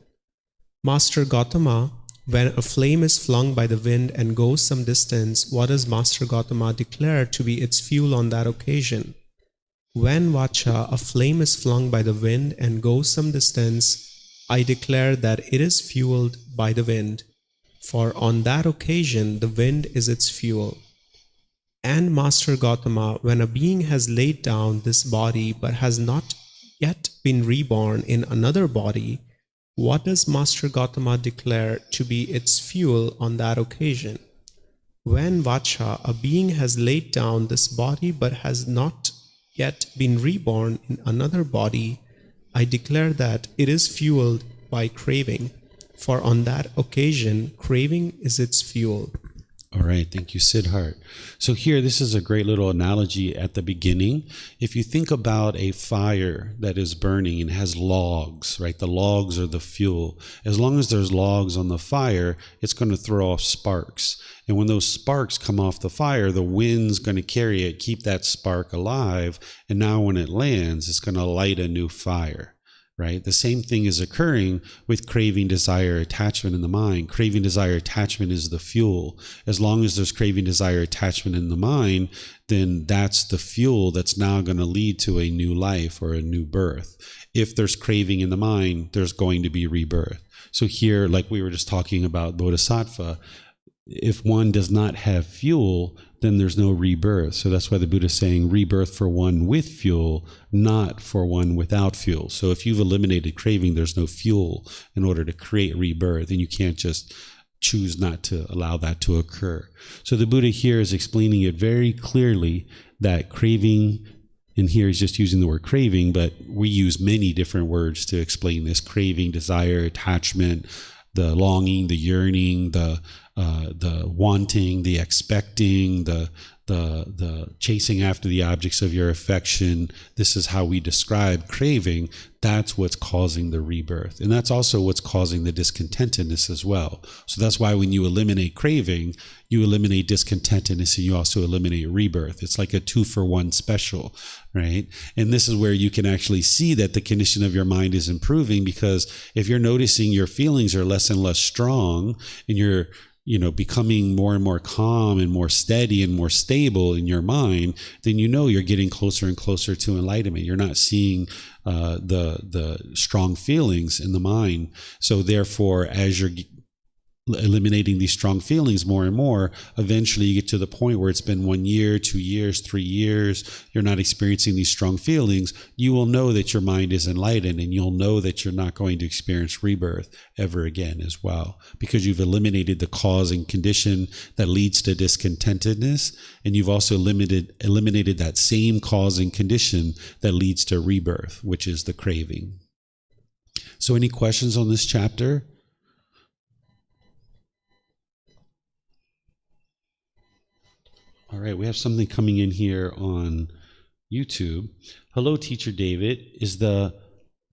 Master Gotama, when a flame is flung by the wind and goes some distance, what does Master Gotama declare to be its fuel on that occasion? When vacha, a flame is flung by the wind and goes some distance, I declare that it is fueled by the wind, for on that occasion the wind is its fuel. And Master Gotama, when a being has laid down this body but has not yet been reborn in another body, what does Master Gotama declare to be its fuel on that occasion? When vacha, a being has laid down this body but has not yet been reborn in another body, I declare that it is fueled by craving, for on that occasion craving is its fuel. All right, thank you, Siddhart. So here, this is a great little analogy at the beginning. If you think about a fire that is burning and has logs, right? The logs are the fuel. As long as there's logs on the fire, it's going to throw off sparks. And when those sparks come off the fire, the wind's going to carry it, keep that spark alive. And now when it lands, it's going to light a new fire. Right? The same thing is occurring with craving, desire, attachment in the mind. Craving, desire, attachment is the fuel. As long as there's craving, desire, attachment in the mind, then that's the fuel that's now going to lead to a new life or a new birth. If there's craving in the mind, there's going to be rebirth. So here, like we were just talking about Bodhisattva, if one does not have fuel, then there's no rebirth. So that's why the Buddha is saying rebirth for one with fuel, not for one without fuel. So if you've eliminated craving, there's no fuel in order to create rebirth, and you can't just choose not to allow that to occur. So the Buddha here is explaining it very clearly that craving, and here he's just using the word craving, but we use many different words to explain this: craving, desire, attachment, the longing, the yearning, the wanting, the expecting, the chasing after the objects of your affection. This is how we describe craving. That's what's causing the rebirth. And that's also what's causing the discontentedness as well. So that's why when you eliminate craving, you eliminate discontentedness and you also eliminate rebirth. It's like a 2-for-1 special, right? And this is where you can actually see that the condition of your mind is improving, because if you're noticing your feelings are less and less strong and you're becoming more and more calm and more steady and more stable in your mind, then you're getting closer and closer to enlightenment. You're not seeing the strong feelings in the mind. So therefore, as you're eliminating these strong feelings more and more, eventually you get to the point where it's been 1 year, 2 years, 3 years, you're not experiencing these strong feelings. You will know that your mind is enlightened, and you'll know that you're not going to experience rebirth ever again as well, because you've eliminated the cause and condition that leads to discontentedness, and you've also eliminated that same cause and condition that leads to rebirth, which is the craving. So any questions on this chapter? All right, we have something coming in here on YouTube. Hello, Teacher David. Is the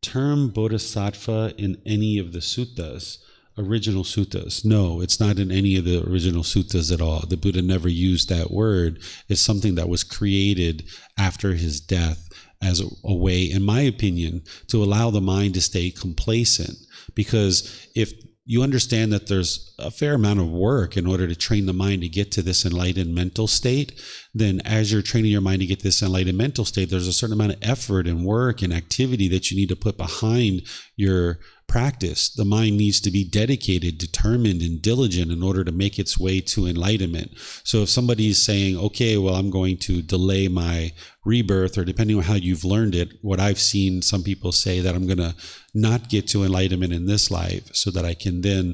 term bodhisattva in any of the suttas? original suttas. No, it's not in any of the original suttas at all. The Buddha never used that word. It's something that was created after his death as a way, in my opinion, to allow the mind to stay complacent. Because if you understand that there's a fair amount of work in order to train the mind to get to this enlightened mental state, then as you're training your mind to get this enlightened mental state, there's a certain amount of effort and work and activity that you need to put behind your practice. The mind needs to be dedicated, determined, and diligent in order to make its way to enlightenment. So if somebody is saying, okay, well, I'm going to delay my rebirth, or depending on how you've learned it, what I've seen some people say that I'm going to not get to enlightenment in this life so that I can then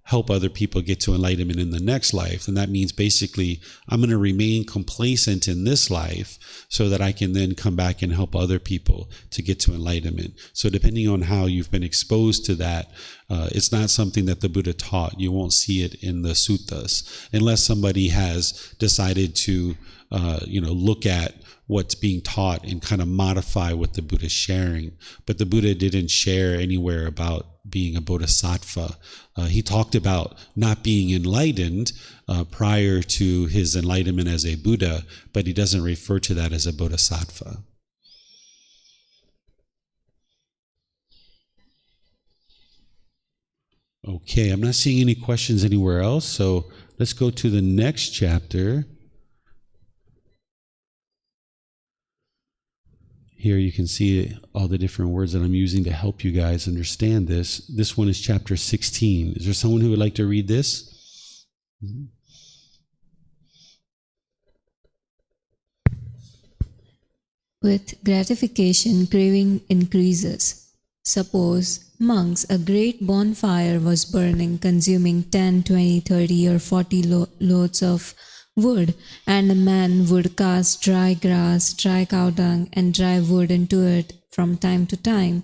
help other people get to enlightenment in the next life. And that means basically I'm going to remain complacent in this life so that I can then come back and help other people to get to enlightenment. So depending on how you've been exposed to that, it's not something that the Buddha taught. You won't see it in the suttas unless somebody has decided to look at what's being taught and kind of modify what the Buddha is sharing. But the Buddha didn't share anywhere about being a bodhisattva. He talked about not being enlightened prior to his enlightenment as a Buddha, but he doesn't refer to that as a bodhisattva. Okay, I'm not seeing any questions anywhere else, so let's go to the next chapter. Here you can see all the different words that I'm using to help you guys understand this. This one is chapter 16. Is there someone who would like to read this? With gratification, craving increases. Suppose, monks, a great bonfire was burning, consuming 10, 20, 30 or 40 loads of wood, and a man would cast dry grass, dry cow dung, and dry wood into it from time to time.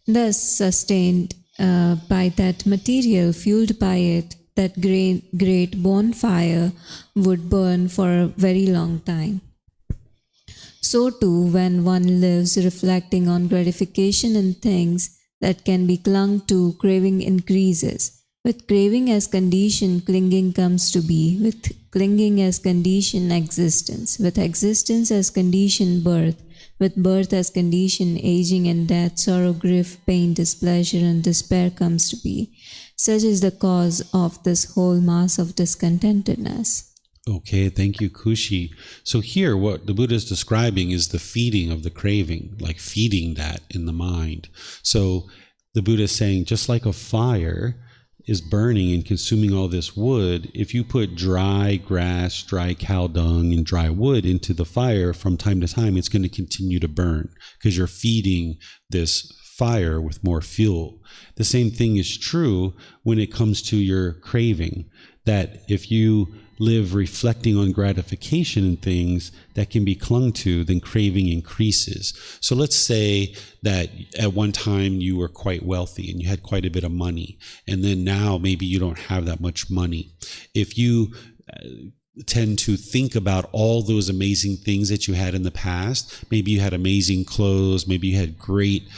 Thus, sustained by that material, fueled by it, that great bonfire would burn for a very long time. So too, when one lives reflecting on gratification in things that can be clung to, craving increases. With craving as condition, clinging comes to be. With clinging as condition, existence. With existence as condition, birth. With birth as condition, aging and death, sorrow, grief, pain, displeasure, and despair comes to be. Such is the cause of this whole mass of discontentedness. Okay, thank you, Kushi. So here, what the Buddha is describing is the feeding of the craving, like feeding that in the mind. So the Buddha is saying, just like a fire is burning and consuming all this wood, if you put dry grass, dry cow dung, and dry wood into the fire from time to time, it's going to continue to burn because you're feeding this fire with more fuel. The same thing is true when it comes to your craving, that if you live reflecting on gratification and things that can be clung to, then craving increases. So let's say that at one time you were quite wealthy and you had quite a bit of money, and then now maybe you don't have that much money. If you tend to think about all those amazing things that you had in the past, maybe you had amazing clothes, maybe you had great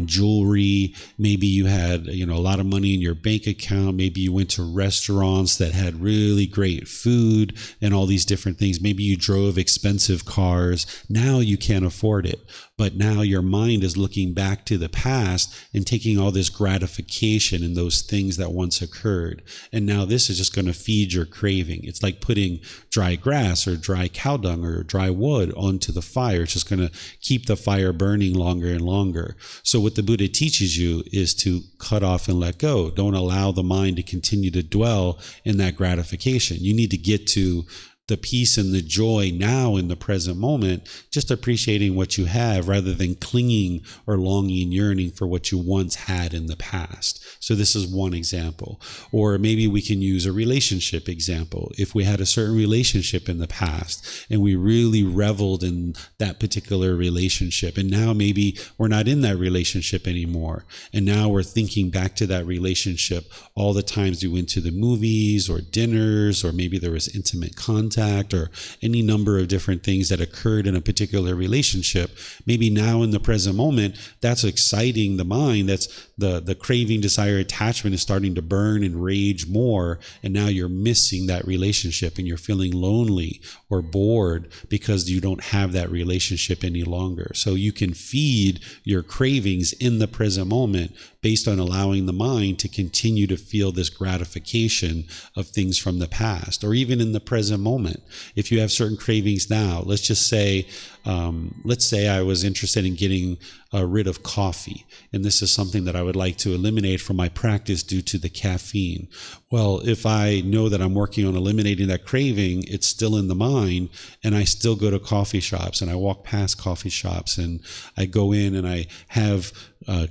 jewelry, maybe you had a lot of money in your bank account, maybe you went to restaurants that had really great food and all these different things, maybe you drove expensive cars. Now you can't afford it, but now your mind is looking back to the past and taking all this gratification in those things that once occurred, and now this is just going to feed your craving. It's like putting dry grass or dry cow dung or dry wood onto the fire. It's just going to keep the fire burning longer and longer. So what the Buddha teaches you is to cut off and let go. Don't allow the mind to continue to dwell in that gratification. You need to get to the peace and the joy now in the present moment, just appreciating what you have rather than clinging or longing and yearning for what you once had in the past. So this is one example. Or maybe we can use a relationship example. If we had a certain relationship in the past and we really reveled in that particular relationship, and now maybe we're not in that relationship anymore, and now we're thinking back to that relationship all the times we went to the movies or dinners, or maybe there was intimate contact, contact or any number of different things that occurred in a particular relationship, maybe now in the present moment, that's exciting the mind. That's the craving, desire, attachment is starting to burn and rage more. And now you're missing that relationship and you're feeling lonely or bored because you don't have that relationship any longer. So you can feed your cravings in the present moment based on allowing the mind to continue to feel this gratification of things from the past, or even in the present moment. If you have certain cravings now, let's say I was interested in getting rid of coffee, and this is something that I would like to eliminate from my practice due to the caffeine. Well, if I know that I'm working on eliminating that craving, it's still in the mind, and I still go to coffee shops, and I walk past coffee shops, and I go in and I have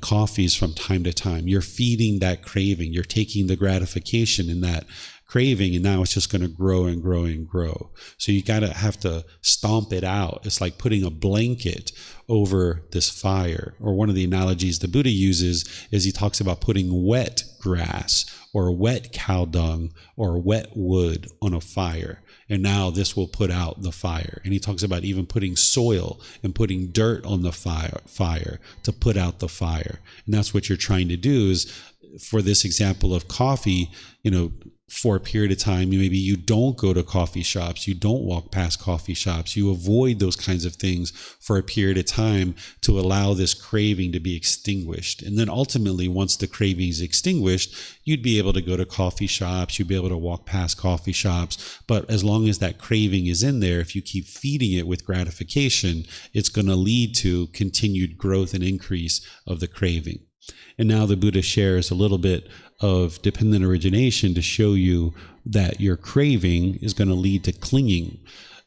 coffees from time to time. You're feeding that craving. You're taking the gratification in that craving, and now it's just going to grow and grow and grow. So you have to stomp it out. It's like putting a blanket over this fire. Or one of the analogies the Buddha uses is he talks about putting wet grass or wet cow dung or wet wood on a fire. And now this will put out the fire. And he talks about even putting soil and putting dirt on the fire to put out the fire. And that's what you're trying to do is, for this example of coffee, for a period of time, maybe you don't go to coffee shops, you don't walk past coffee shops, you avoid those kinds of things for a period of time to allow this craving to be extinguished. And then ultimately, once the craving is extinguished, you'd be able to go to coffee shops, you'd be able to walk past coffee shops. But as long as that craving is in there, if you keep feeding it with gratification, it's going to lead to continued growth and increase of the craving. And now the Buddha shares a little bit of dependent origination to show you that your craving is going to lead to clinging.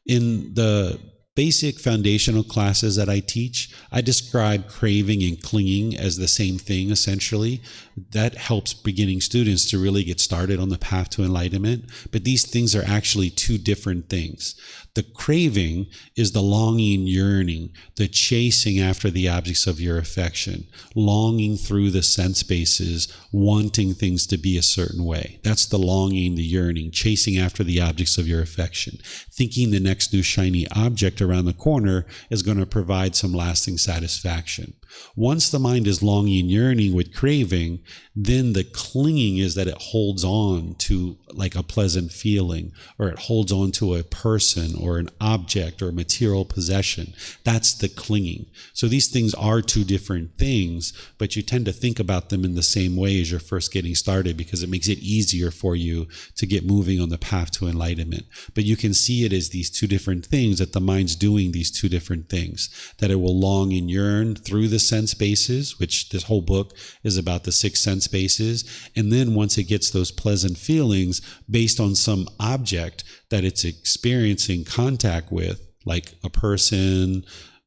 In the basic foundational classes that I teach, I describe craving and clinging as the same thing, essentially. That helps beginning students to really get started on the path to enlightenment. But these things are actually two different things. The craving is the longing, yearning, the chasing after the objects of your affection, longing through the sense spaces, wanting things to be a certain way. That's the longing, the yearning, chasing after the objects of your affection, thinking the next new shiny object around the corner is going to provide some lasting satisfaction. Once the mind is longing, yearning with craving, then the clinging is that it holds on to like a pleasant feeling, or it holds on to a person or an object or a material possession. That's the clinging. So these things are two different things, but you tend to think about them in the same way as you're first getting started because it makes it easier for you to get moving on the path to enlightenment. But you can see it as these two different things, that the mind's doing these two different things, that it will long and yearn through the sense bases, which this whole book is about, the 6 sense bases. And then once it gets those pleasant feelings based on some object that it's experiencing contact with, like a person,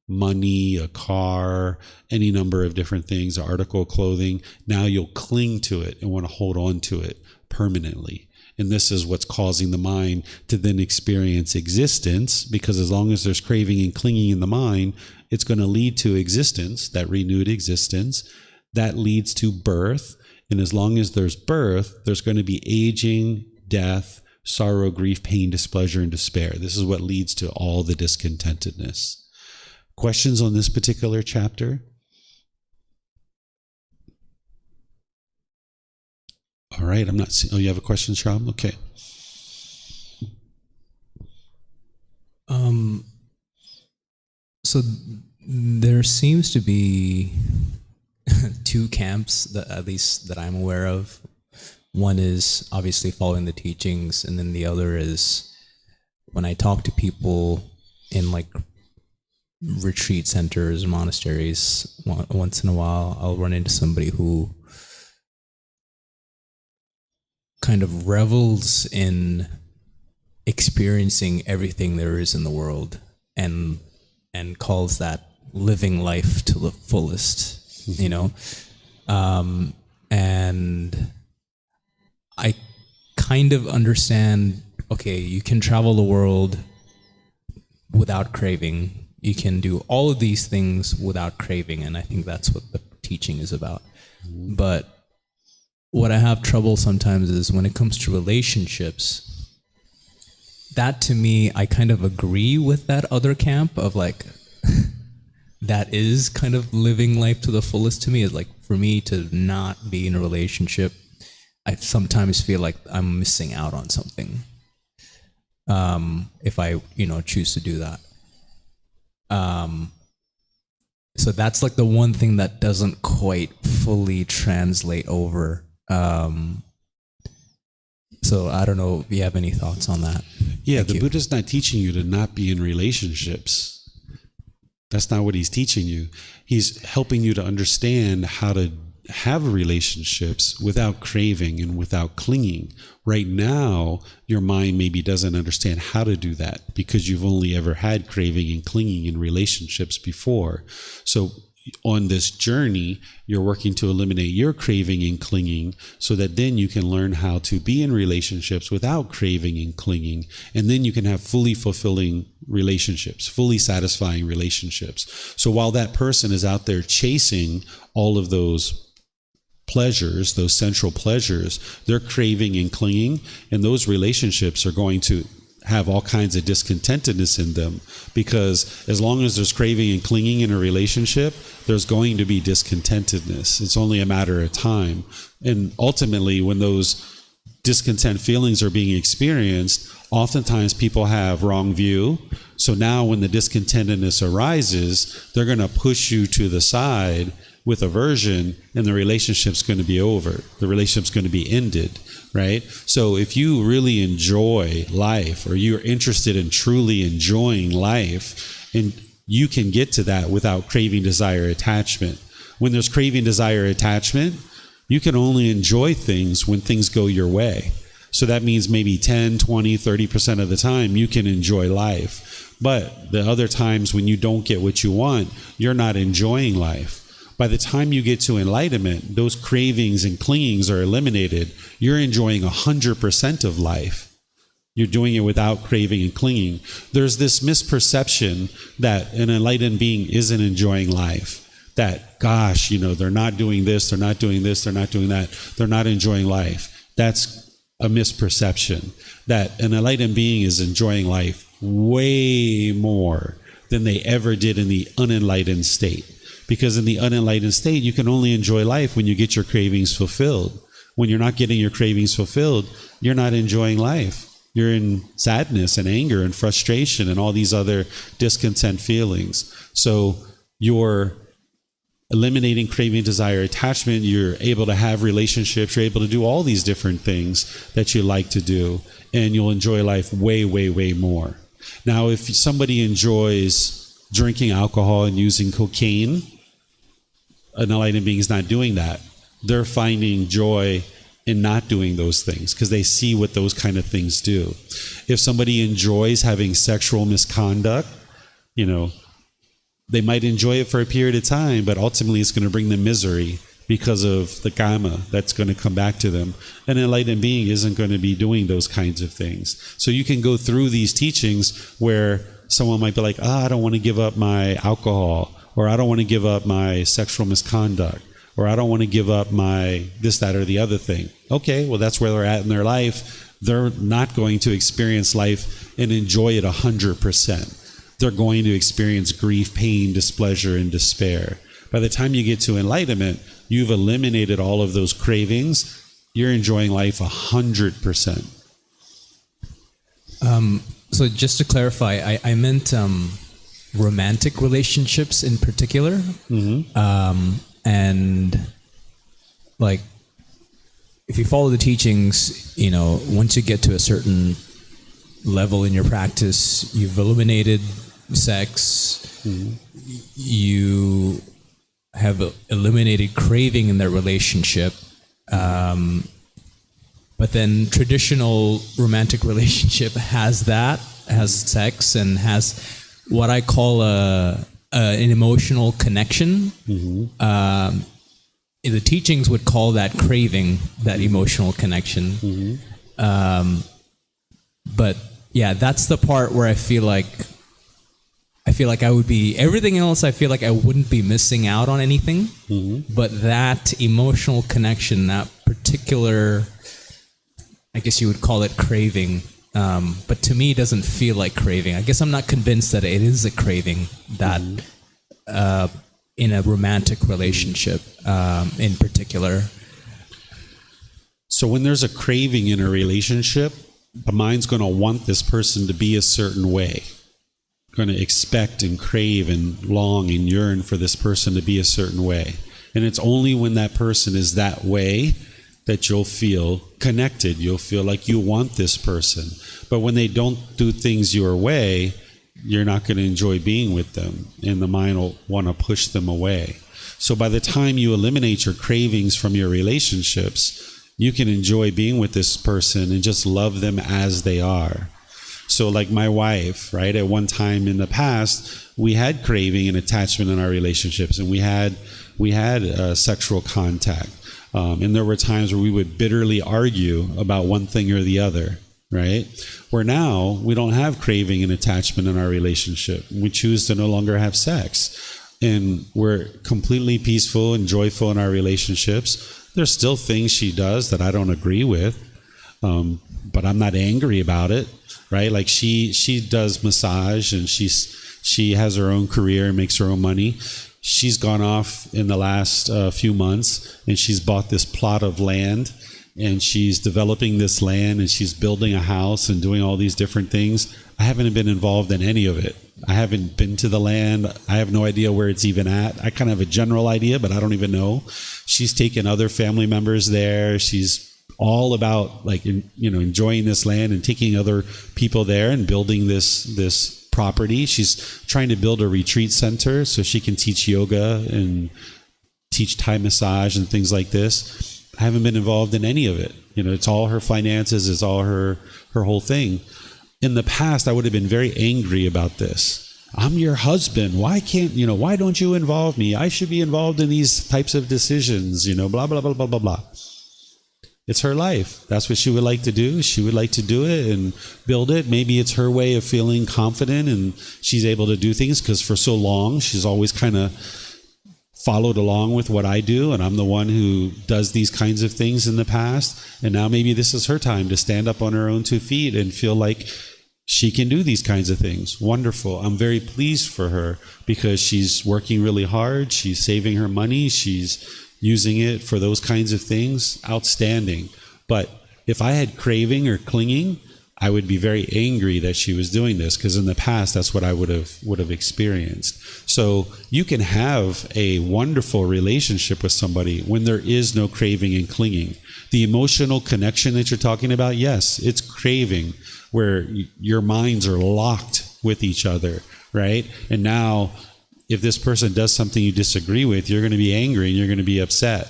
money, a car, any number of different things, an article of clothing, now you'll cling to it and want to hold on to it permanently. And this is what's causing the mind to then experience existence, because as long as there's craving and clinging in the mind, it's going to lead to existence, that renewed existence. That leads to birth. And as long as there's birth, there's going to be aging, death, sorrow, grief, pain, displeasure, and despair. This is what leads to all the discontentedness. Questions on this particular chapter? All right, I'm not seeing. Oh, you have a question, Shab? Okay. So there seems to be two camps, that at least that I'm aware of. One is obviously following the teachings, and then the other is when I talk to people in like retreat centers, monasteries, once in a while, I'll run into somebody who kind of revels in experiencing everything there is in the world and calls that living life to the fullest, you know? And I kind of understand, okay, you can travel the world without craving. You can do all of these things without craving, and I think that's what the teaching is about. But what I have trouble sometimes is when it comes to relationships, that to me, I kind of agree with that other camp of like, that is kind of living life to the fullest to me, is like for me to not be in a relationship, I sometimes feel like I'm missing out on something. If I, choose to do that. So that's like the one thing that doesn't quite fully translate over. So I don't know if you have any thoughts on that. Yeah, Thank the you. Buddha's not teaching you to not be in relationships. That's not what he's teaching you. He's helping you to understand how to have relationships without craving and without clinging. Right now, your mind maybe doesn't understand how to do that because you've only ever had craving and clinging in relationships before. So on this journey, you're working to eliminate your craving and clinging so that then you can learn how to be in relationships without craving and clinging. And then you can have fully fulfilling relationships, fully satisfying relationships. So while that person is out there chasing all of those pleasures, those central pleasures, they're craving and clinging, and those relationships are going to have all kinds of discontentedness in them, because as long as there's craving and clinging in a relationship, there's going to be discontentedness. It's only a matter of time. And ultimately, when those discontent feelings are being experienced, oftentimes people have wrong view. So now when the discontentedness arises, they're going to push you to the side with aversion, and the relationship's going to be over. The relationship's going to be ended, right? So if you really enjoy life, or you're interested in truly enjoying life, and you can get to that without craving, desire, attachment. When there's craving, desire, attachment, you can only enjoy things when things go your way. So that means maybe 10, 20, 30% of the time you can enjoy life. But the other times when you don't get what you want, you're not enjoying life. By the time you get to enlightenment, those cravings and clingings are eliminated. You're enjoying 100% of life. You're doing it without craving and clinging. There's this misperception that an enlightened being isn't enjoying life. That, gosh, they're not doing this, they're not doing this, they're not doing that, they're not enjoying life. That's a misperception. That an enlightened being is enjoying life way more than they ever did in the unenlightened state. Because in the unenlightened state, you can only enjoy life when you get your cravings fulfilled. When you're not getting your cravings fulfilled, you're not enjoying life. You're in sadness and anger and frustration and all these other discontent feelings. So you're eliminating craving, desire, attachment. You're able to have relationships. You're able to do all these different things that you like to do. And you'll enjoy life way, way, way more. Now, if somebody enjoys drinking alcohol and using cocaine, an enlightened being is not doing that. They're finding joy in not doing those things because they see what those kind of things do. If somebody enjoys having sexual misconduct, they might enjoy it for a period of time, but ultimately it's going to bring them misery because of the karma that's going to come back to them. An enlightened being isn't going to be doing those kinds of things. So you can go through these teachings where someone might be like, I don't want to give up my alcohol, or I don't want to give up my sexual misconduct, or I don't want to give up my this, that, or the other thing. Okay, well, that's where they're at in their life. They're not going to experience life and enjoy it 100%. They're going to experience grief, pain, displeasure, and despair. By the time you get to enlightenment, you've eliminated all of those cravings. You're enjoying life 100%. So just to clarify, I meant romantic relationships in particular. Mm-hmm. And like, if you follow the teachings, once you get to a certain level in your practice, you've eliminated sex, mm-hmm. You have eliminated craving in that relationship. But then traditional romantic relationship has sex and has what I call an emotional connection. Mm-hmm. The teachings would call that craving, that emotional connection. Mm-hmm. But yeah, that's the part where I feel like I would be, everything else I feel like I wouldn't be missing out on anything. Mm-hmm. But that emotional connection, that particular, I guess you would call it craving, but to me, it doesn't feel like craving. I guess I'm not convinced that it is a craving that in a romantic relationship in particular. So when there's a craving in a relationship, the mind's going to want this person to be a certain way. Going to expect and crave and long and yearn for this person to be a certain way. And it's only when that person is that way that you'll feel connected. You'll feel like you want this person. But when they don't do things your way, you're not going to enjoy being with them, and the mind will want to push them away. So by the time you eliminate your cravings from your relationships, you can enjoy being with this person and just love them as they are. So like my wife, right? At one time in the past, we had craving and attachment in our relationships, and we had sexual contact. And there were times where we would bitterly argue about one thing or the other, right? Where now we don't have craving and attachment in our relationship. We choose to no longer have sex, and we're completely peaceful and joyful in our relationships. There's still things she does that I don't agree with, but I'm not angry about it, right? Like she does massage, and she has her own career and makes her own money. She's gone off in the last few months, and she's bought this plot of land, and she's developing this land, and she's building a house and doing all these different things. I haven't been involved in any of it. I haven't been to the land. I have no idea where it's even at. I kind of have a general idea, but I don't even know. She's taken other family members there. She's all about enjoying this land and taking other people there and building this property. She's trying to build a retreat center so she can teach yoga and teach Thai massage and things like this. I haven't been involved in any of it. It's all her finances. It's all her whole thing. In the past, I would have been very angry about this. I'm your husband. Why don't you involve me? I should be involved in these types of decisions, blah, blah, blah, blah, blah, blah. It's her life. That's what she would like to do. She would like to do it and build it. Maybe it's her way of feeling confident, and she's able to do things because for so long, she's always kind of followed along with what I do, and I'm the one who does these kinds of things in the past. And now maybe this is her time to stand up on her own 2 feet and feel like she can do these kinds of things. Wonderful. I'm very pleased for her because she's working really hard. She's saving her money. She's using it for those kinds of things. Outstanding. But if I had craving or clinging, I would be very angry that she was doing this, because in the past, that's what I would have experienced. So you can have a wonderful relationship with somebody when there is no craving and clinging. The emotional connection that you're talking about, yes, it's craving, where your minds are locked with each other, right? And now, if this person does something you disagree with, you're going to be angry and you're going to be upset.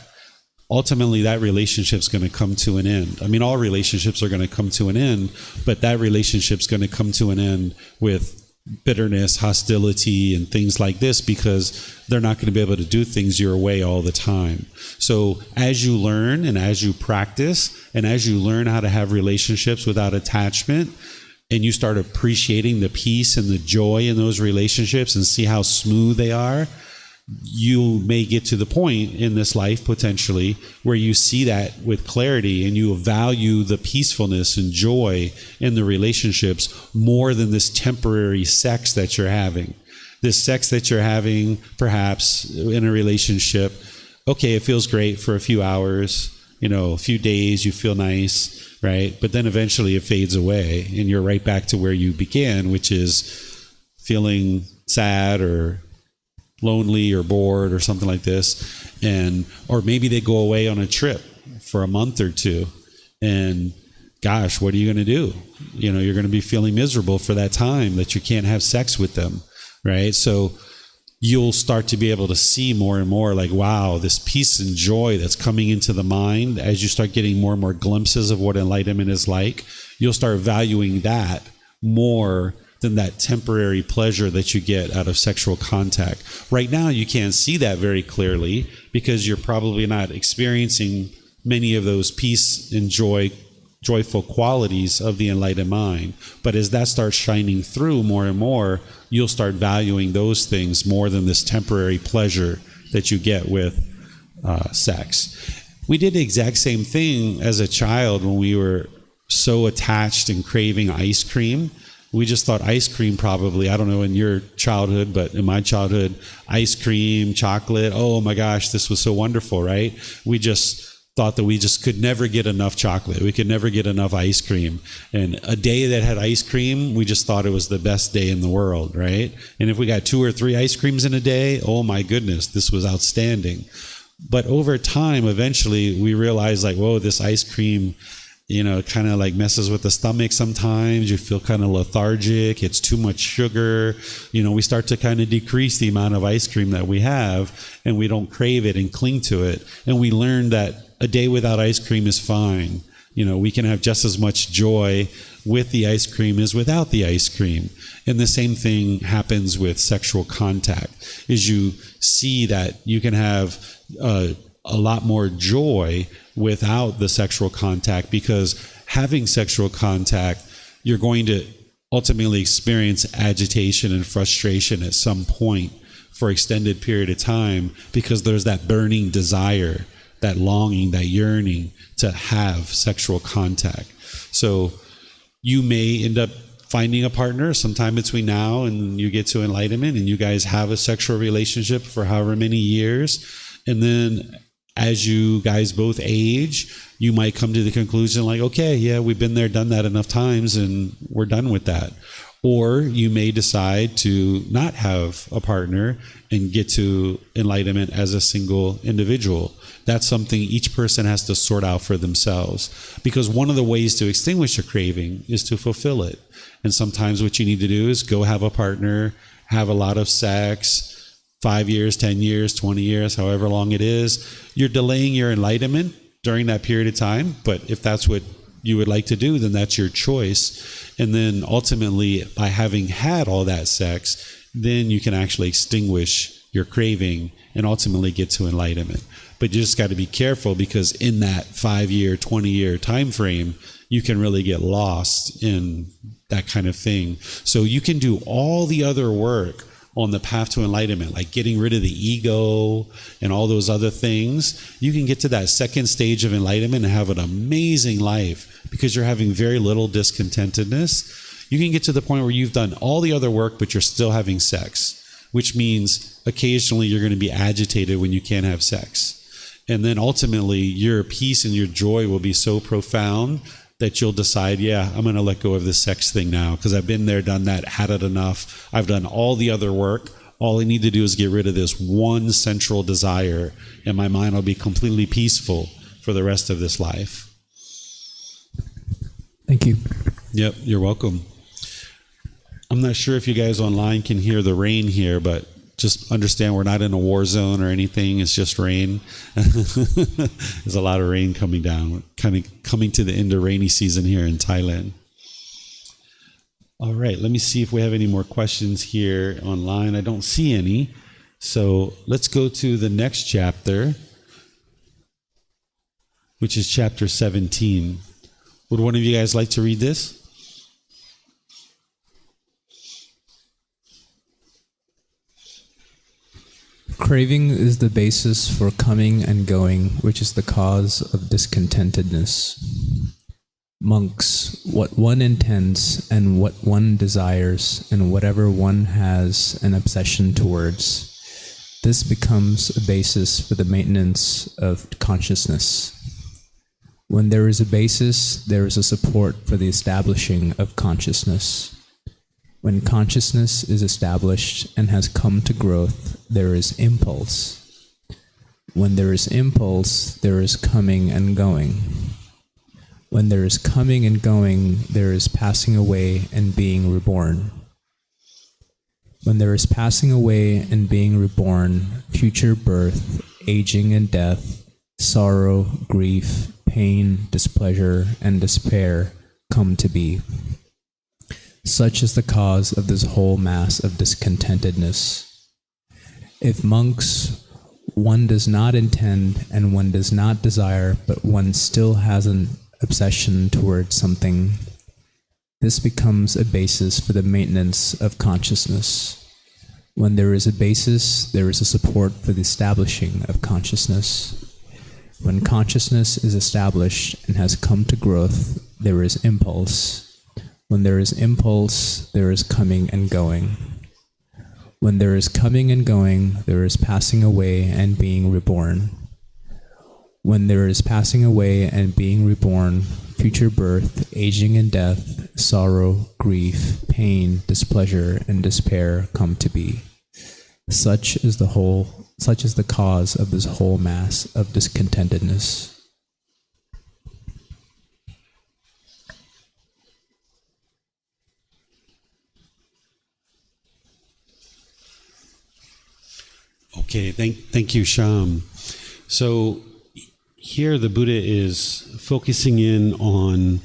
Ultimately, that relationship's going to come to an end. I mean, all relationships are going to come to an end, but that relationship's going to come to an end with bitterness, hostility, and things like this, because they're not going to be able to do things your way all the time. So as you learn and as you practice and as you learn how to have relationships without attachment, and you start appreciating the peace and the joy in those relationships and see how smooth they are, you may get to the point in this life potentially where you see that with clarity, and you value the peacefulness and joy in the relationships more than this temporary sex that you're having. This sex that you're having, perhaps in a relationship, okay, it feels great for a few hours, a few days, you feel nice, right? But then eventually it fades away, and you're right back to where you began, which is feeling sad or lonely or bored or something like this. Or maybe they go away on a trip for a month or two, and gosh, what are you going to do? You're going to be feeling miserable for that time that you can't have sex with them, right? So you'll start to be able to see more and more like, wow, this peace and joy that's coming into the mind as you start getting more and more glimpses of what enlightenment is like. You'll start valuing that more than that temporary pleasure that you get out of sexual contact. Right now, you can't see that very clearly because you're probably not experiencing many of those peace and joyful qualities of the enlightened mind. But as that starts shining through more and more, you'll start valuing those things more than this temporary pleasure that you get with sex. We did the exact same thing as a child when we were so attached and craving ice cream. We just thought ice cream probably, I don't know in your childhood, but in my childhood, ice cream, chocolate, oh my gosh, this was so wonderful, right? We just thought that we just could never get enough chocolate. We could never get enough ice cream. And a day that had ice cream, we just thought it was the best day in the world, right? And if we got 2 or 3 ice creams in a day, oh my goodness, this was outstanding. But over time, eventually, we realized like, whoa, this ice cream, kind of like messes with the stomach sometimes. You feel kind of lethargic. It's too much sugar. We start to kind of decrease the amount of ice cream that we have, and we don't crave it and cling to it. And we learn that a day without ice cream is fine. We can have just as much joy with the ice cream as without the ice cream. And the same thing happens with sexual contact, is you see that you can have a lot more joy without the sexual contact, because having sexual contact, you're going to ultimately experience agitation and frustration at some point for extended period of time, because there's that burning desire, that longing, that yearning to have sexual contact. So you may end up finding a partner sometime between now and you get to enlightenment, and you guys have a sexual relationship for however many years. And then as you guys both age, you might come to the conclusion like, okay, yeah, we've been there, done that enough times, and we're done with that. Or you may decide to not have a partner and get to enlightenment as a single individual. That's something each person has to sort out for themselves, because one of the ways to extinguish a craving is to fulfill it. And sometimes what you need to do is go have a partner, have a lot of sex, 5 years, 10 years, 20 years, however long it is. You're delaying your enlightenment during that period of time, but if that's what you would like to do, then that's your choice. And then ultimately, by having had all that sex, then you can actually extinguish your craving and ultimately get to enlightenment. But you just got to be careful, because in that 5-year, 20-year time frame, you can really get lost in that kind of thing. So you can do all the other work on the path to enlightenment, like getting rid of the ego and all those other things. You can get to that second stage of enlightenment and have an amazing life, because you're having very little discontentedness. You can get to the point where you've done all the other work, but you're still having sex, which means occasionally you're going to be agitated when you can't have sex. And then ultimately your peace and your joy will be so profound that you'll decide, yeah, I'm going to let go of this sex thing now, because I've been there, done that, had it enough. I've done all the other work. All I need to do is get rid of this one central desire, and my mind will be completely peaceful for the rest of this life. Thank you. Yep, you're welcome. I'm not sure if you guys online can hear the rain here, but just understand we're not in a war zone or anything. It's just rain. There's a lot of rain coming down. We're kind of coming to the end of rainy season here in Thailand. All right, let me see if we have any more questions here online. I don't see any. So let's go to the next chapter, which is chapter 17. Would one of you guys like to read this? Craving is the basis for coming and going, which is the cause of discontentedness. Monks, what one intends and what one desires and whatever one has an obsession towards, this becomes a basis for the maintenance of consciousness. When there is a basis, there is a support for the establishing of consciousness. When consciousness is established and has come to growth, there is impulse. When there is impulse, there is coming and going. When there is coming and going, there is passing away and being reborn. When there is passing away and being reborn, future birth, aging and death, sorrow, grief, pain, displeasure, and despair come to be. Such is the cause of this whole mass of discontentedness. If monks, one does not intend and one does not desire, but one still has an obsession towards something, this becomes a basis for the maintenance of consciousness. When there is a basis, there is a support for the establishing of consciousness. When consciousness is established and has come to growth, there is impulse. When there is impulse, there is coming and going. When there is coming and going, there is passing away and being reborn. When there is passing away and being reborn, future birth, aging and death, sorrow, grief, pain, displeasure, and despair come to be. Such is the cause of this whole mass of discontentedness. Okay, thank you, Sham. So here the Buddha is focusing in on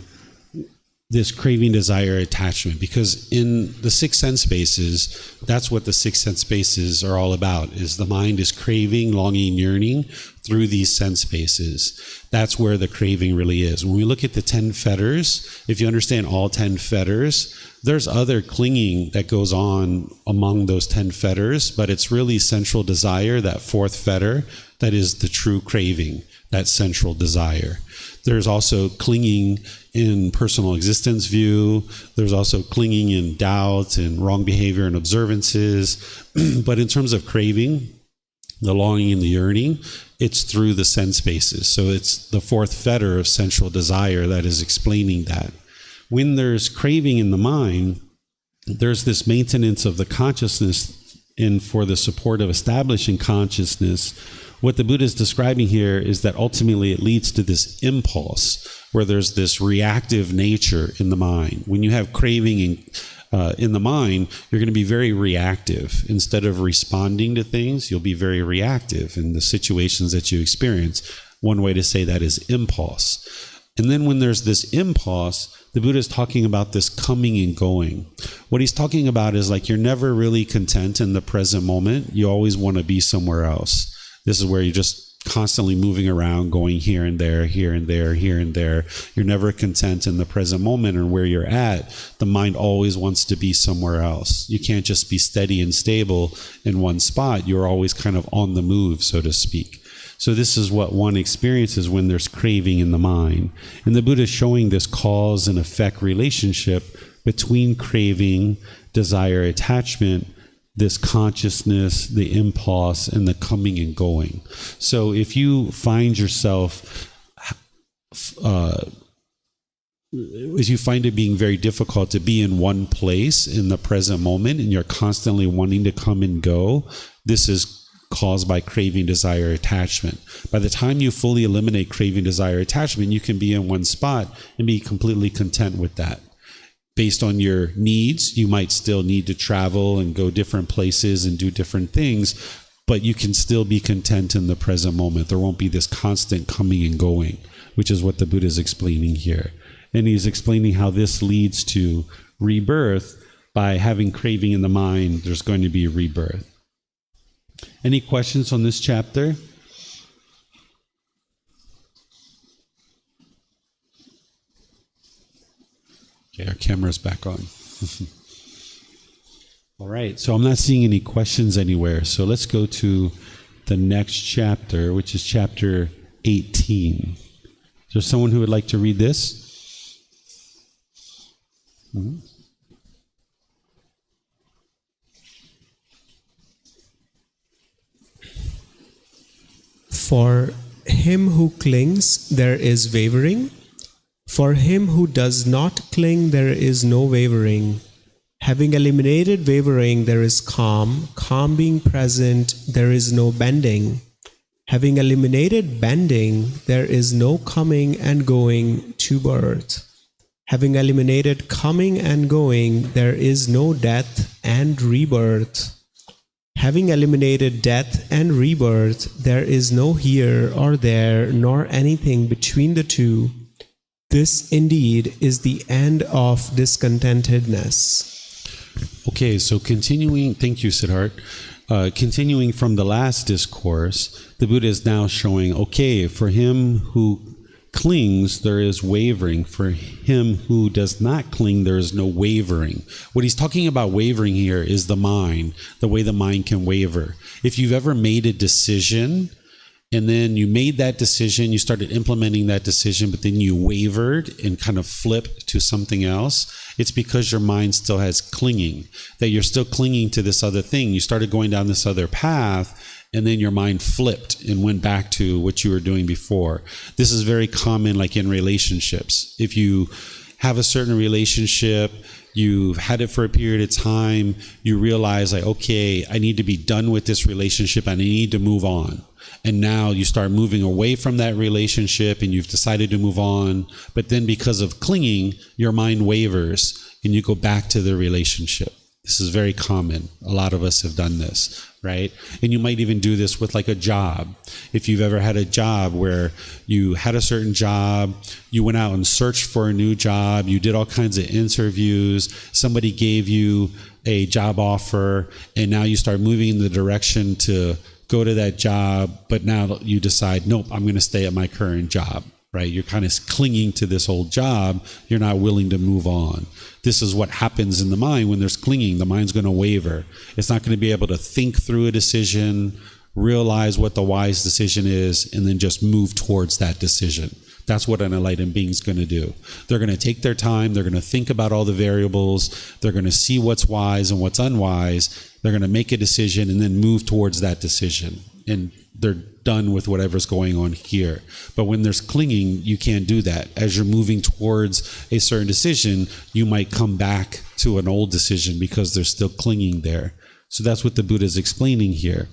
this craving, desire, attachment, because in the six sense spaces, that's what the six sense spaces are all about, is the mind is craving, longing, yearning through these sense spaces. That's where the craving really is. When we look at the 10 fetters, if you understand all 10 fetters, there's other clinging that goes on among those 10 fetters, but it's really central desire, that fourth fetter, that is the true craving, that central desire. There's also clinging in personal existence view. There's also clinging in doubt and wrong behavior and observances. But in terms of craving, the longing and the yearning, it's through the sense spaces. So it's the fourth fetter of central desire that is explaining that. When there's craving in the mind, there's this maintenance of the consciousness, and for the support of establishing consciousness, what the Buddha is describing here is that ultimately it leads to this impulse where there's this reactive nature in the mind. When you have craving in the mind, you're going to be very reactive. Instead of responding to things, you'll be very reactive in the situations that you experience. One way to say that is impulse. And then when there's this impulse, the Buddha is talking about this coming and going. What he's talking about is like you're never really content in the present moment. You always want to be somewhere else. This is where you're just constantly moving around, going here and there, here and there, here and there. You're never content in the present moment or where you're at. The mind always wants to be somewhere else. You can't just be steady and stable in one spot. You're always kind of on the move, so to speak. So this is what one experiences when there's craving in the mind. And the Buddha is showing this cause and effect relationship between craving, desire, attachment, this consciousness, the impulse, and the coming and going. So if you find yourself, if you find it being very difficult to be in one place in the present moment, and you're constantly wanting to come and go, this is caused by craving, desire, attachment. By the time you fully eliminate craving, desire, attachment, you can be in one spot and be completely content with that. Based on your needs, you might still need to travel and go different places and do different things, but you can still be content in the present moment. There won't be this constant coming and going, which is what the Buddha is explaining here. And he's explaining how this leads to rebirth. By having craving in the mind, there's going to be rebirth. Any questions on this chapter? Okay, our camera's back on. All right, so I'm not seeing any questions anywhere. So let's go to the next chapter, which is chapter 18. Is there someone who would like to read this? Mm-hmm. For him who clings, there is wavering. For him who does not cling, there is no wavering. Having eliminated wavering, there is calm. Calm being present, there is no bending. Having eliminated bending, there is no coming and going to birth. Having eliminated coming and going, there is no death and rebirth. Having eliminated death and rebirth, there is no here or there, nor anything between the two. This indeed is the end of discontentedness. Okay, so continuing, thank you, Siddharth. Continuing from the last discourse, the Buddha is now showing, okay, for him who clings, there is wavering. For him who does not cling, there is no wavering. What he's talking about wavering here is the mind, the way the mind can waver. If you've ever made a decision and then you made that decision, you started implementing that decision, but then you wavered and kind of flipped to something else, it's because your mind still has clinging, that you're still clinging to this other thing. You started going down this other path, and then your mind flipped and went back to what you were doing before. This is very common, like in relationships. If you have a certain relationship, you've had it for a period of time, you realize like, okay, I need to be done with this relationship and I need to move on. And now you start moving away from that relationship and you've decided to move on. But then because of clinging, your mind wavers and you go back to the relationship. This is very common. A lot of us have done this, right? And you might even do this with like a job. If you've ever had a job where you had a certain job, you went out and searched for a new job, you did all kinds of interviews, somebody gave you a job offer, and now you start moving in the direction to go to that job, but now you decide, nope, I'm going to stay at my current job, right? You're kind of clinging to this old job. You're not willing to move on. This is what happens in the mind when there's clinging. The mind's going to waver. It's not going to be able to think through a decision, realize what the wise decision is, and then just move towards that decision. That's what an enlightened being is going to do. They're going to take their time. They're going to think about all the variables. They're going to see what's wise and what's unwise. They're going to make a decision and then move towards that decision. And they're done with whatever's going on here. But when there's clinging, you can't do that. As you're moving towards a certain decision, you might come back to an old decision because there's still clinging there. So that's what the Buddha is explaining here.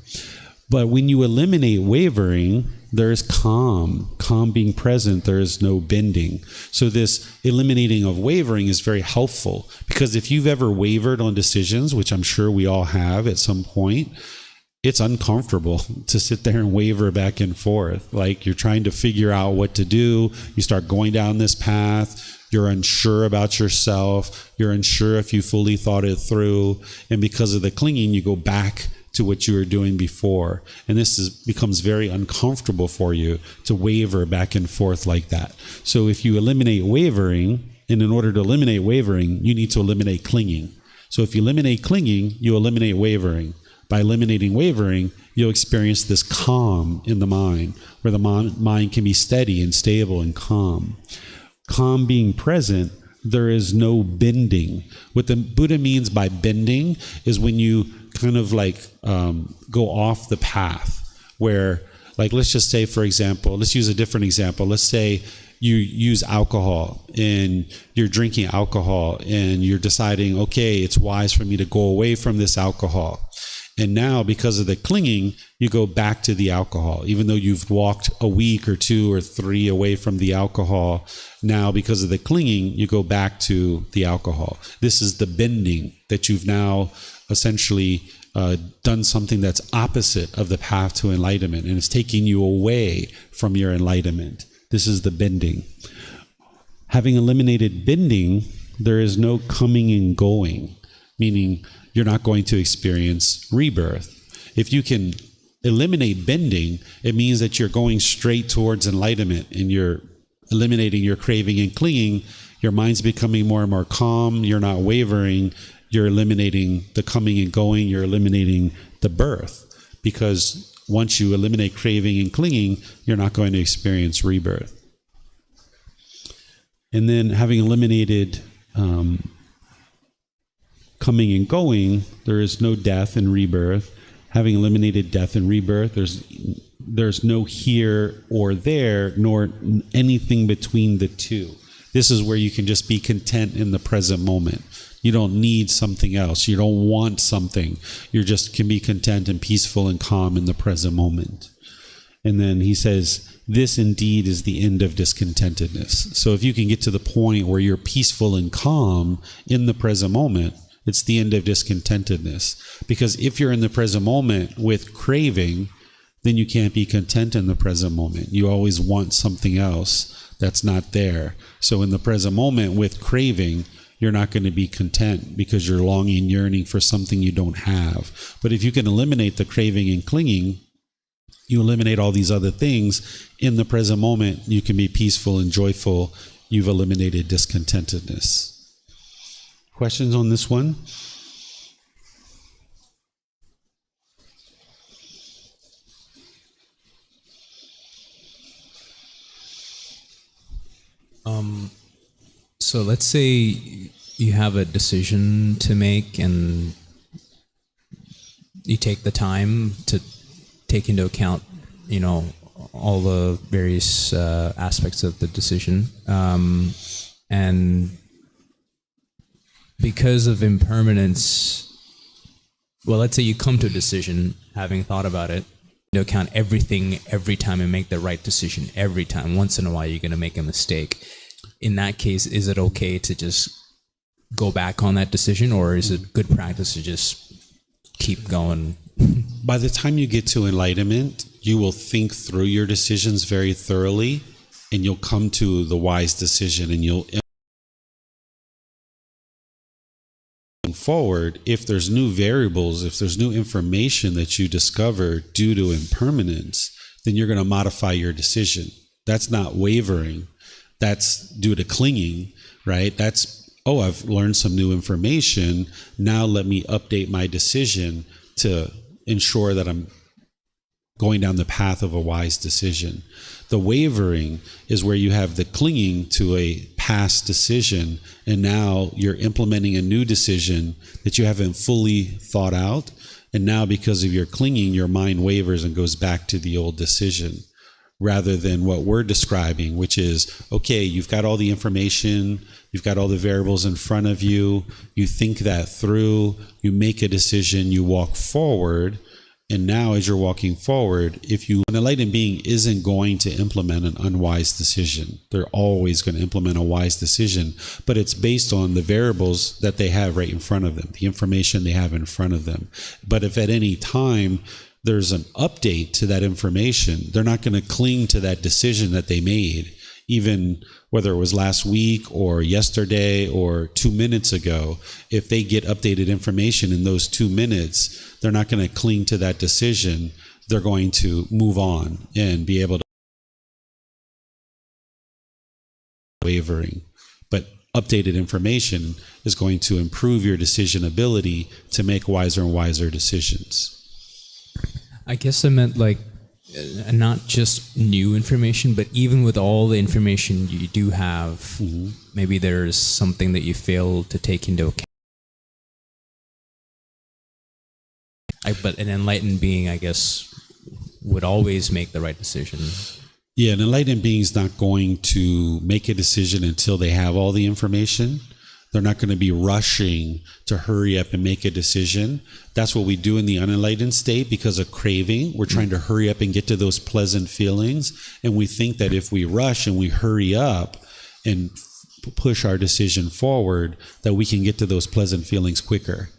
But when you eliminate wavering, there is calm. Calm being present, there is no bending. So this eliminating of wavering is very helpful, because if you've ever wavered on decisions, which I'm sure we all have at some point, it's uncomfortable to sit there and waver back and forth. Like you're trying to figure out what to do. You start going down this path. You're unsure about yourself. You're unsure if you fully thought it through. And because of the clinging, you go back to what you were doing before. And this becomes very uncomfortable for you to waver back and forth like that. So if you eliminate wavering, and in order to eliminate wavering, you need to eliminate clinging. So if you eliminate clinging, you eliminate wavering. By eliminating wavering, you'll experience this calm in the mind, where the mind can be steady and stable and calm. Calm being present, there is no bending. What the Buddha means by bending is when you kind of like go off the path, where, like, let's just say, for example, let's use a different example. Let's say you use alcohol and you're drinking alcohol and you're deciding, okay, it's wise for me to go away from this alcohol. And now, because of the clinging, you go back to the alcohol. Even though you've walked a week or 2 or 3 away from the alcohol, now because of the clinging, you go back to the alcohol. This is the bending, that you've now essentially done something that's opposite of the path to enlightenment, and it's taking you away from your enlightenment. This is the bending. Having eliminated bending, there is no coming and going, meaning you're not going to experience rebirth. If you can eliminate bending, it means that you're going straight towards enlightenment, and you're eliminating your craving and clinging. Your mind's becoming more and more calm. You're not wavering. You're eliminating the coming and going. You're eliminating the birth, because once you eliminate craving and clinging, you're not going to experience rebirth. And then, having eliminated coming and going, there is no death and rebirth. Having eliminated death and rebirth, there's no here or there, nor anything between the two. This is where you can just be content in the present moment. You don't need something else. You don't want something. You just can be content and peaceful and calm in the present moment. And then he says, this indeed is the end of discontentedness. So if you can get to the point where you're peaceful and calm in the present moment, it's the end of discontentedness. Because if you're in the present moment with craving, then you can't be content in the present moment. You always want something else that's not there. So in the present moment with craving, you're not going to be content, because you're longing, yearning for something you don't have. But if you can eliminate the craving and clinging, you eliminate all these other things. In the present moment, you can be peaceful and joyful. You've eliminated discontentedness. Questions on this one? So let's say you have a decision to make and you take the time to take into account, all the various aspects of the decision. And because of impermanence, well, let's say you come to a decision having thought about it, to account everything every time and make the right decision every time. Once in a while, you're going to make a mistake. In that case, is it okay to just go back on that decision, or is it good practice to just keep going? By the time you get to enlightenment, you will think through your decisions very thoroughly, and you'll come to the wise decision, and you'll forward. If there's new variables, if there's new information that you discover due to impermanence, then you're going to modify your decision. That's not wavering. That's due to clinging, right? That's, I've learned some new information. Now let me update my decision to ensure that I'm going down the path of a wise decision. The wavering is where you have the clinging to a past decision, and now you're implementing a new decision that you haven't fully thought out. And now because of your clinging, your mind wavers and goes back to the old decision, rather than what we're describing, which is, okay, you've got all the information, you've got all the variables in front of you, you think that through, you make a decision, you walk forward. And now as you're walking forward, an enlightened being isn't going to implement an unwise decision. They're always going to implement a wise decision, but it's based on the variables that they have right in front of them, the information they have in front of them. But if at any time there's an update to that information, they're not going to cling to that decision that they made, even whether it was last week or yesterday or 2 minutes ago. If they get updated information in those 2 minutes, they're not going to cling to that decision. They're going to move on and be able to wavering. But updated information is going to improve your decision ability to make wiser and wiser decisions. I guess I meant not just new information, but even with all the information you do have, maybe there's something that you fail to take into account. But an enlightened being, I guess, would always make the right decision. Yeah, an enlightened being is not going to make a decision until they have all the information. They're not going to be rushing to hurry up and make a decision. That's what we do in the unenlightened state because of craving. We're trying to hurry up and get to those pleasant feelings. And we think that if we rush and we hurry up and push our decision forward, that we can get to those pleasant feelings quicker.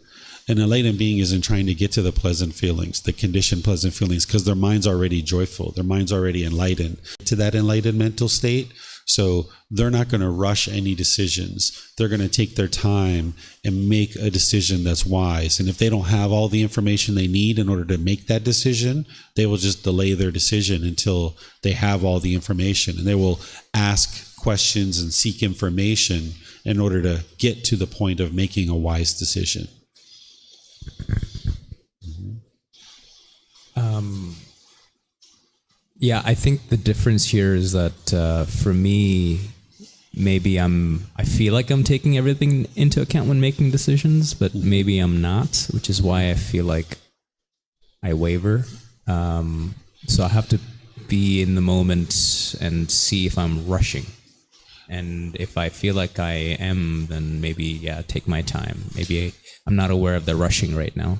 An enlightened being isn't trying to get to the pleasant feelings, the conditioned pleasant feelings, because their mind's already joyful. Their mind's already enlightened to that enlightened mental state. So they're not going to rush any decisions. They're going to take their time and make a decision that's wise. And if they don't have all the information they need in order to make that decision, they will just delay their decision until they have all the information. And they will ask questions and seek information in order to get to the point of making a wise decision. Yeah, I think the difference here is that for me, maybe I feel like I'm taking everything into account when making decisions, but maybe I'm not, which is why I feel like I waver. So I have to be in the moment and see if I'm rushing. And if I feel like I am, then maybe, take my time. Maybe I'm not aware of the rushing right now.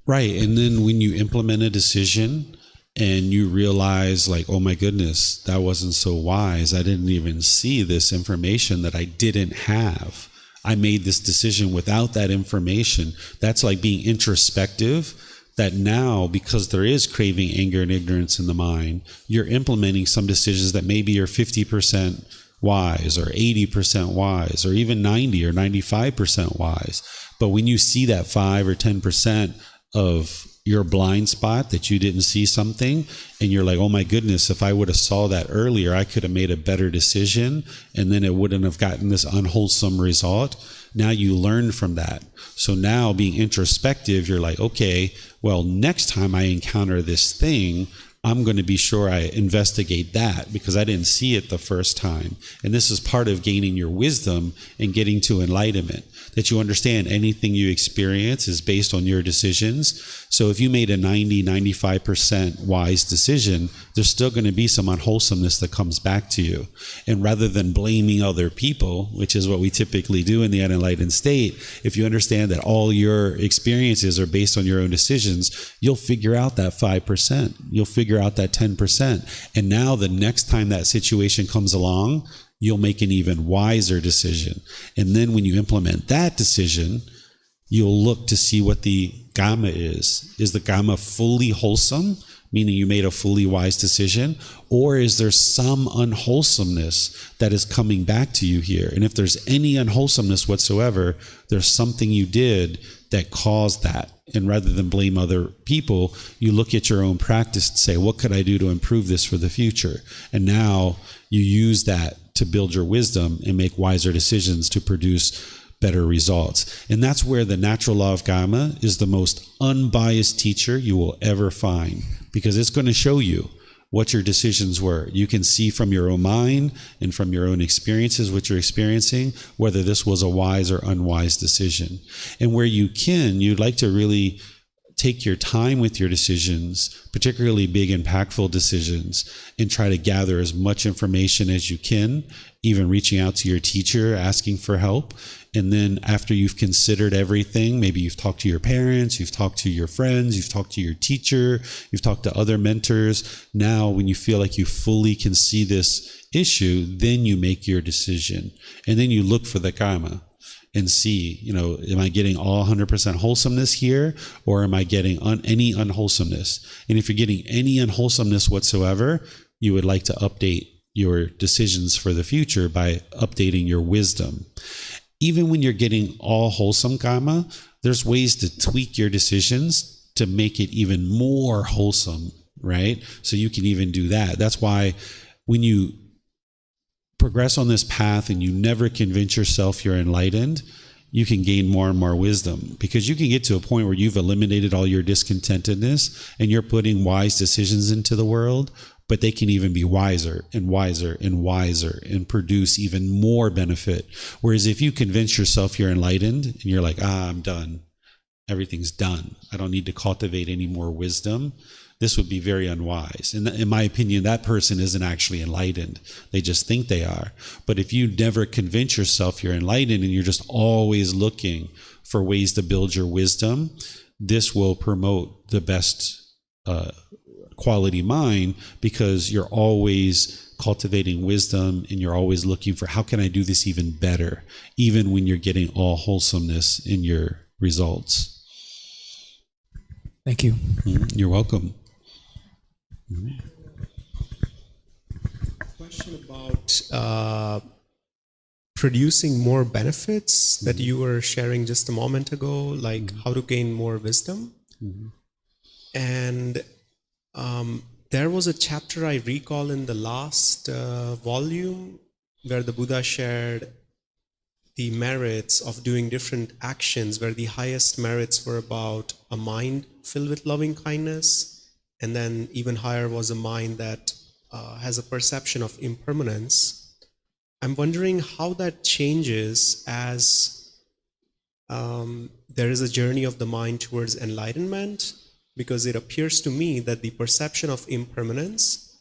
Right. And then when you implement a decision and you realize like, oh my goodness, that wasn't so wise. I didn't even see this information that I didn't have. I made this decision without that information. That's like being introspective, that now, because there is craving, anger, and ignorance in the mind, you're implementing some decisions that maybe are 50% wise or 80% wise or even 90 or 95% wise. But when you see that 5 or 10% of your blind spot that you didn't see something and you're like, oh my goodness, if I would have saw that earlier, I could have made a better decision and then it wouldn't have gotten this unwholesome result. Now you learn from that. So now being introspective, you're like, okay, well, next time I encounter this thing, I'm going to be sure I investigate that because I didn't see it the first time. And this is part of gaining your wisdom and getting to enlightenment, that you understand anything you experience is based on your decisions. So if you made a 90-95% wise decision, there's still going to be some unwholesomeness that comes back to you. And rather than blaming other people, which is what we typically do in the unenlightened state, if you understand that all your experiences are based on your own decisions, you'll figure out that 5%. You'll figure out that 10%. And now the next time that situation comes along, you'll make an even wiser decision. And then when you implement that decision, you'll look to see what the Gama is. Is the Gama fully wholesome, meaning you made a fully wise decision? Or is there some unwholesomeness that is coming back to you here? And if there's any unwholesomeness whatsoever, there's something you did that caused that. And rather than blame other people, you look at your own practice and say, what could I do to improve this for the future? And now you use that to build your wisdom and make wiser decisions to produce better results. And that's where the natural law of Gama is the most unbiased teacher you will ever find, because it's going to show you what your decisions were. You can see from your own mind and from your own experiences what you're experiencing, whether this was a wise or unwise decision. And where you can, you'd like to really take your time with your decisions, particularly big, impactful decisions, and try to gather as much information as you can, even reaching out to your teacher, asking for help. And then after you've considered everything, maybe you've talked to your parents, you've talked to your friends, you've talked to your teacher, you've talked to other mentors. Now, when you feel like you fully can see this issue, then you make your decision. And then you look for the karma and see, am I getting all 100% wholesomeness here, or am I getting any unwholesomeness? And if you're getting any unwholesomeness whatsoever, you would like to update your decisions for the future by updating your wisdom. Even when you're getting all wholesome karma, there's ways to tweak your decisions to make it even more wholesome, right? So you can even do that. That's why when you progress on this path and you never convince yourself you're enlightened, you can gain more and more wisdom, because you can get to a point where you've eliminated all your discontentedness and you're putting wise decisions into the world, but they can even be wiser and wiser and wiser and produce even more benefit. Whereas if you convince yourself you're enlightened and you're like, I'm done, everything's done, I don't need to cultivate any more wisdom, this would be very unwise. And in my opinion, that person isn't actually enlightened. They just think they are. But if you never convince yourself you're enlightened and you're just always looking for ways to build your wisdom, this will promote the best quality mind, because you're always cultivating wisdom and you're always looking for, how can I do this even better, even when you're getting all wholesomeness in your results. Thank you. You're welcome. Question about producing more benefits that you were sharing just a moment ago, like how to gain more wisdom. And there was a chapter I recall in the last volume where the Buddha shared the merits of doing different actions, where the highest merits were about a mind filled with loving kindness, and then even higher was a mind that has a perception of impermanence. I'm wondering how that changes as there is a journey of the mind towards enlightenment, because it appears to me that the perception of impermanence,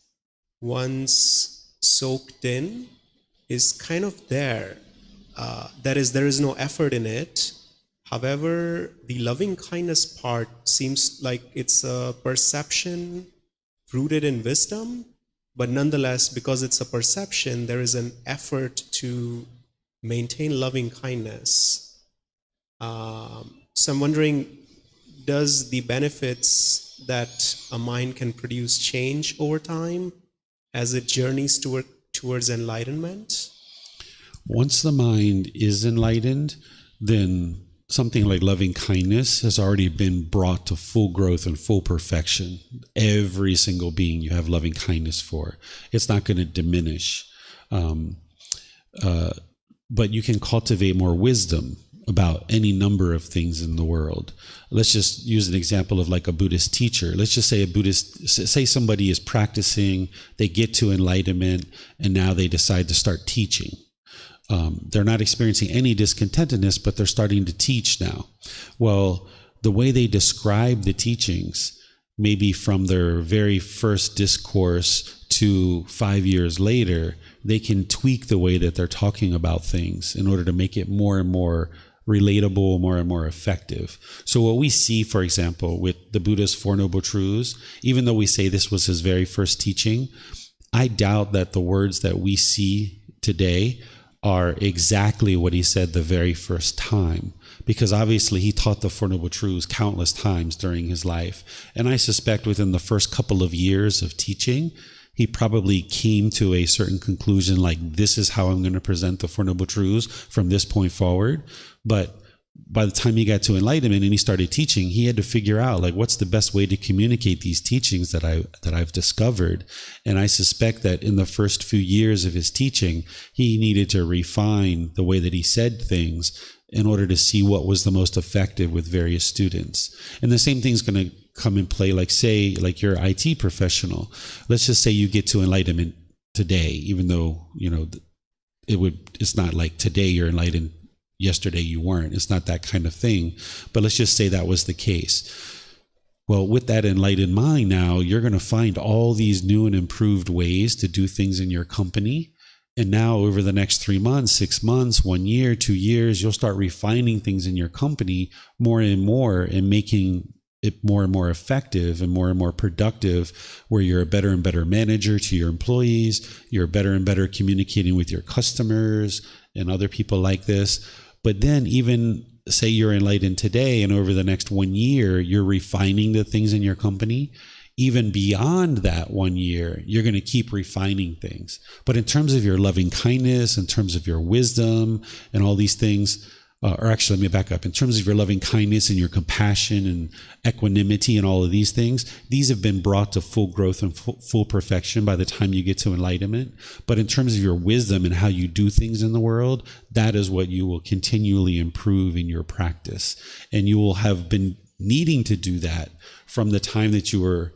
once soaked in, is kind of there. That is, there is no effort in it. However, the loving kindness part seems like it's a perception rooted in wisdom, but nonetheless, because it's a perception, there is an effort to maintain loving kindness. So I'm wondering, does the benefits that a mind can produce change over time as it journeys towards enlightenment? Once the mind is enlightened, then something like loving kindness has already been brought to full growth and full perfection. Every single being you have loving kindness for. It's not going to diminish. But you can cultivate more wisdom about any number of things in the world. Let's just use an example of like a Buddhist teacher. Let's just say somebody is practicing, they get to enlightenment, and now they decide to start teaching. They're not experiencing any discontentedness, but they're starting to teach now. Well, the way they describe the teachings, maybe from their very first discourse to 5 years later, they can tweak the way that they're talking about things in order to make it more and more relatable, more and more effective. So what we see, for example, with the Buddha's Four Noble Truths, even though we say this was his very first teaching, I doubt that the words that we see today are exactly what he said the very first time, because obviously he taught the Four Noble Truths countless times during his life. And I suspect within the first couple of years of teaching, he probably came to a certain conclusion, like, this is how I'm going to present the Four Noble Truths from this point forward. But by the time he got to enlightenment and he started teaching, he had to figure out, like, what's the best way to communicate these teachings that I've discovered. And I suspect that in the first few years of his teaching, he needed to refine the way that he said things in order to see what was the most effective with various students. And the same thing's going to come in play, like, say, like you're an IT professional. Let's just say you get to enlightenment today, even though, you know, it's not like today you're enlightened, yesterday you weren't. It's not that kind of thing. But let's just say that was the case. Well, with that enlightened mind now, you're going to find all these new and improved ways to do things in your company. And now over the next 3 months, 6 months, 1 year, 2 years, you'll start refining things in your company more and more and making it more and more effective and more productive, where you're a better and better manager to your employees, you're better and better communicating with your customers and other people like this. But then even say you're enlightened today, and over the next 1 year, you're refining the things in your company. Even beyond that 1 year, you're going to keep refining things. But in terms of your loving kindness, in terms of your wisdom and all these things, or actually, let me back up. In terms of your loving kindness and your compassion and equanimity and all of these things, these have been brought to full growth and full perfection by the time you get to enlightenment. But in terms of your wisdom and how you do things in the world, that is what you will continually improve in your practice. And you will have been needing to do that from the time that you were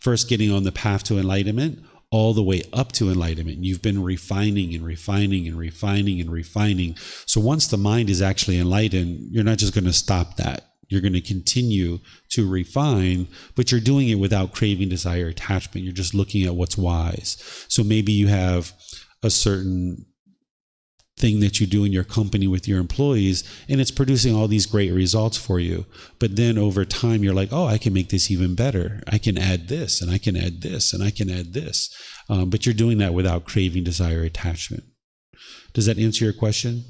first getting on the path to enlightenment all the way up to enlightenment. You've been refining and refining and refining and refining. So once the mind is actually enlightened, you're not just going to stop that. You're going to continue to refine, but you're doing it without craving, desire, attachment. You're just looking at what's wise. So maybe you have a certain thing that you do in your company with your employees, and it's producing all these great results for you. But then over time, you're like, oh, I can make this even better. I can add this, and I can add this, and I can add this. But you're doing that without craving, desire, attachment. Does that answer your question?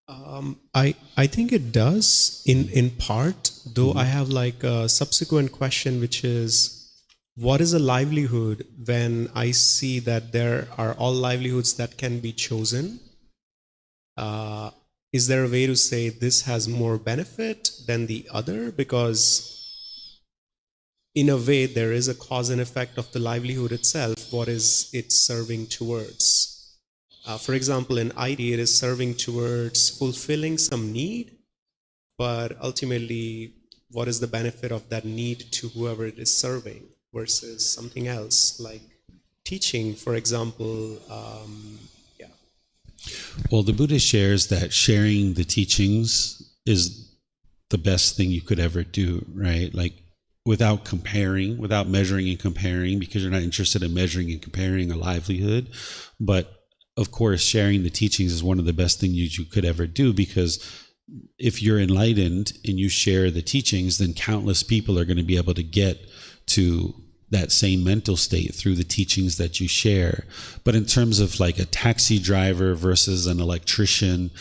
I think it does in part, though. I have like a subsequent question, which is, what is a livelihood when I see that there are all livelihoods that can be chosen? Is there a way to say this has more benefit than the other? Because in a way, there is a cause and effect of the livelihood itself. What is it serving towards? For example, in IT, it is serving towards fulfilling some need, but ultimately, what is the benefit of that need to whoever it is serving versus something else, like teaching, for example? Well, the Buddha shares that sharing the teachings is the best thing you could ever do, right? Like, without comparing, without measuring and comparing, because you're not interested in measuring and comparing a livelihood. But of course, sharing the teachings is one of the best things you could ever do, because if you're enlightened and you share the teachings, then countless people are going to be able to get to that same mental state through the teachings that you share. But in terms of like a taxi driver versus an electrician,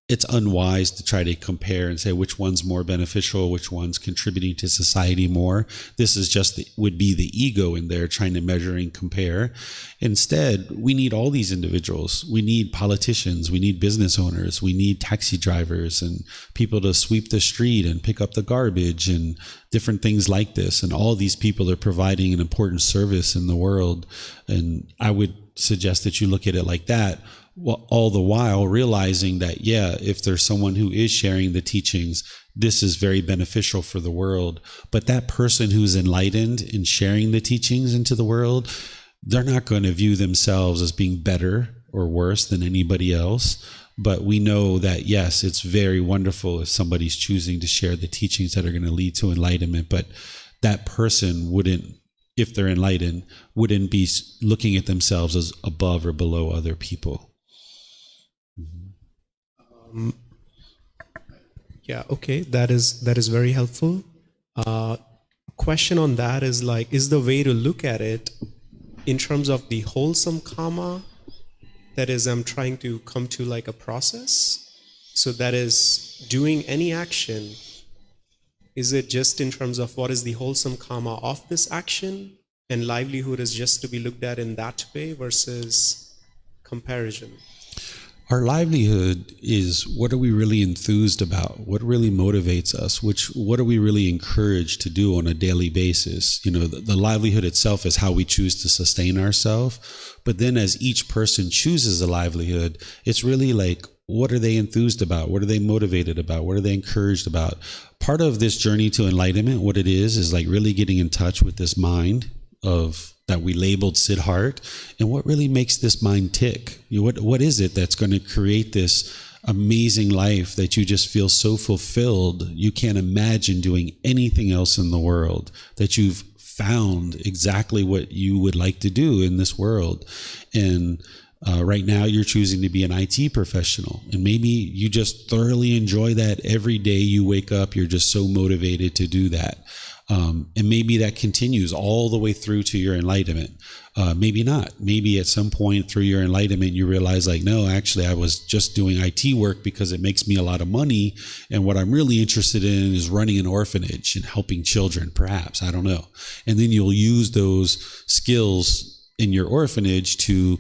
it's unwise to try to compare and say which one's more beneficial, which one's contributing to society more. This is just would be the ego in there trying to measure and compare. Instead, we need all these individuals. We need politicians, we need business owners, we need taxi drivers and people to sweep the street and pick up the garbage and different things like this. And all these people are providing an important service in the world. And I would suggest that you look at it like that. all the while realizing that, yeah, if there's someone who is sharing the teachings, this is very beneficial for the world. But that person who's enlightened in sharing the teachings into the world, they're not going to view themselves as being better or worse than anybody else. But we know that, yes, it's very wonderful if somebody's choosing to share the teachings that are going to lead to enlightenment. But that person wouldn't, if they're enlightened, wouldn't be looking at themselves as above or below other people. Yeah, okay, that is very helpful. Question on that is like, is the way to look at it in terms of the wholesome karma? That is, I'm trying to come to like a process. So that is doing any action. Is it just in terms of what is the wholesome karma of this action, and livelihood is just to be looked at in that way versus comparison? Our livelihood is, what are we really enthused about? What really motivates us? What are we really encouraged to do on a daily basis? You know, the livelihood itself is how we choose to sustain ourselves. But then as each person chooses a livelihood, it's really like, what are they enthused about? What are they motivated about? What are they encouraged about? Part of this journey to enlightenment, what it is like really getting in touch with this mind of that we labeled Siddhart, and what really makes this mind tick. What is it that's going to create this amazing life that you just feel so fulfilled you can't imagine doing anything else in the world, that you've found exactly what you would like to do in this world. And right now you're choosing to be an IT professional, and maybe you just thoroughly enjoy that. Every day you wake up, you're just so motivated to do that. And maybe that continues all the way through to your enlightenment. Maybe not. Maybe at some point through your enlightenment, you realize like, no, actually, I was just doing IT work because it makes me a lot of money. And what I'm really interested in is running an orphanage and helping children, perhaps. I don't know. And then you'll use those skills in your orphanage to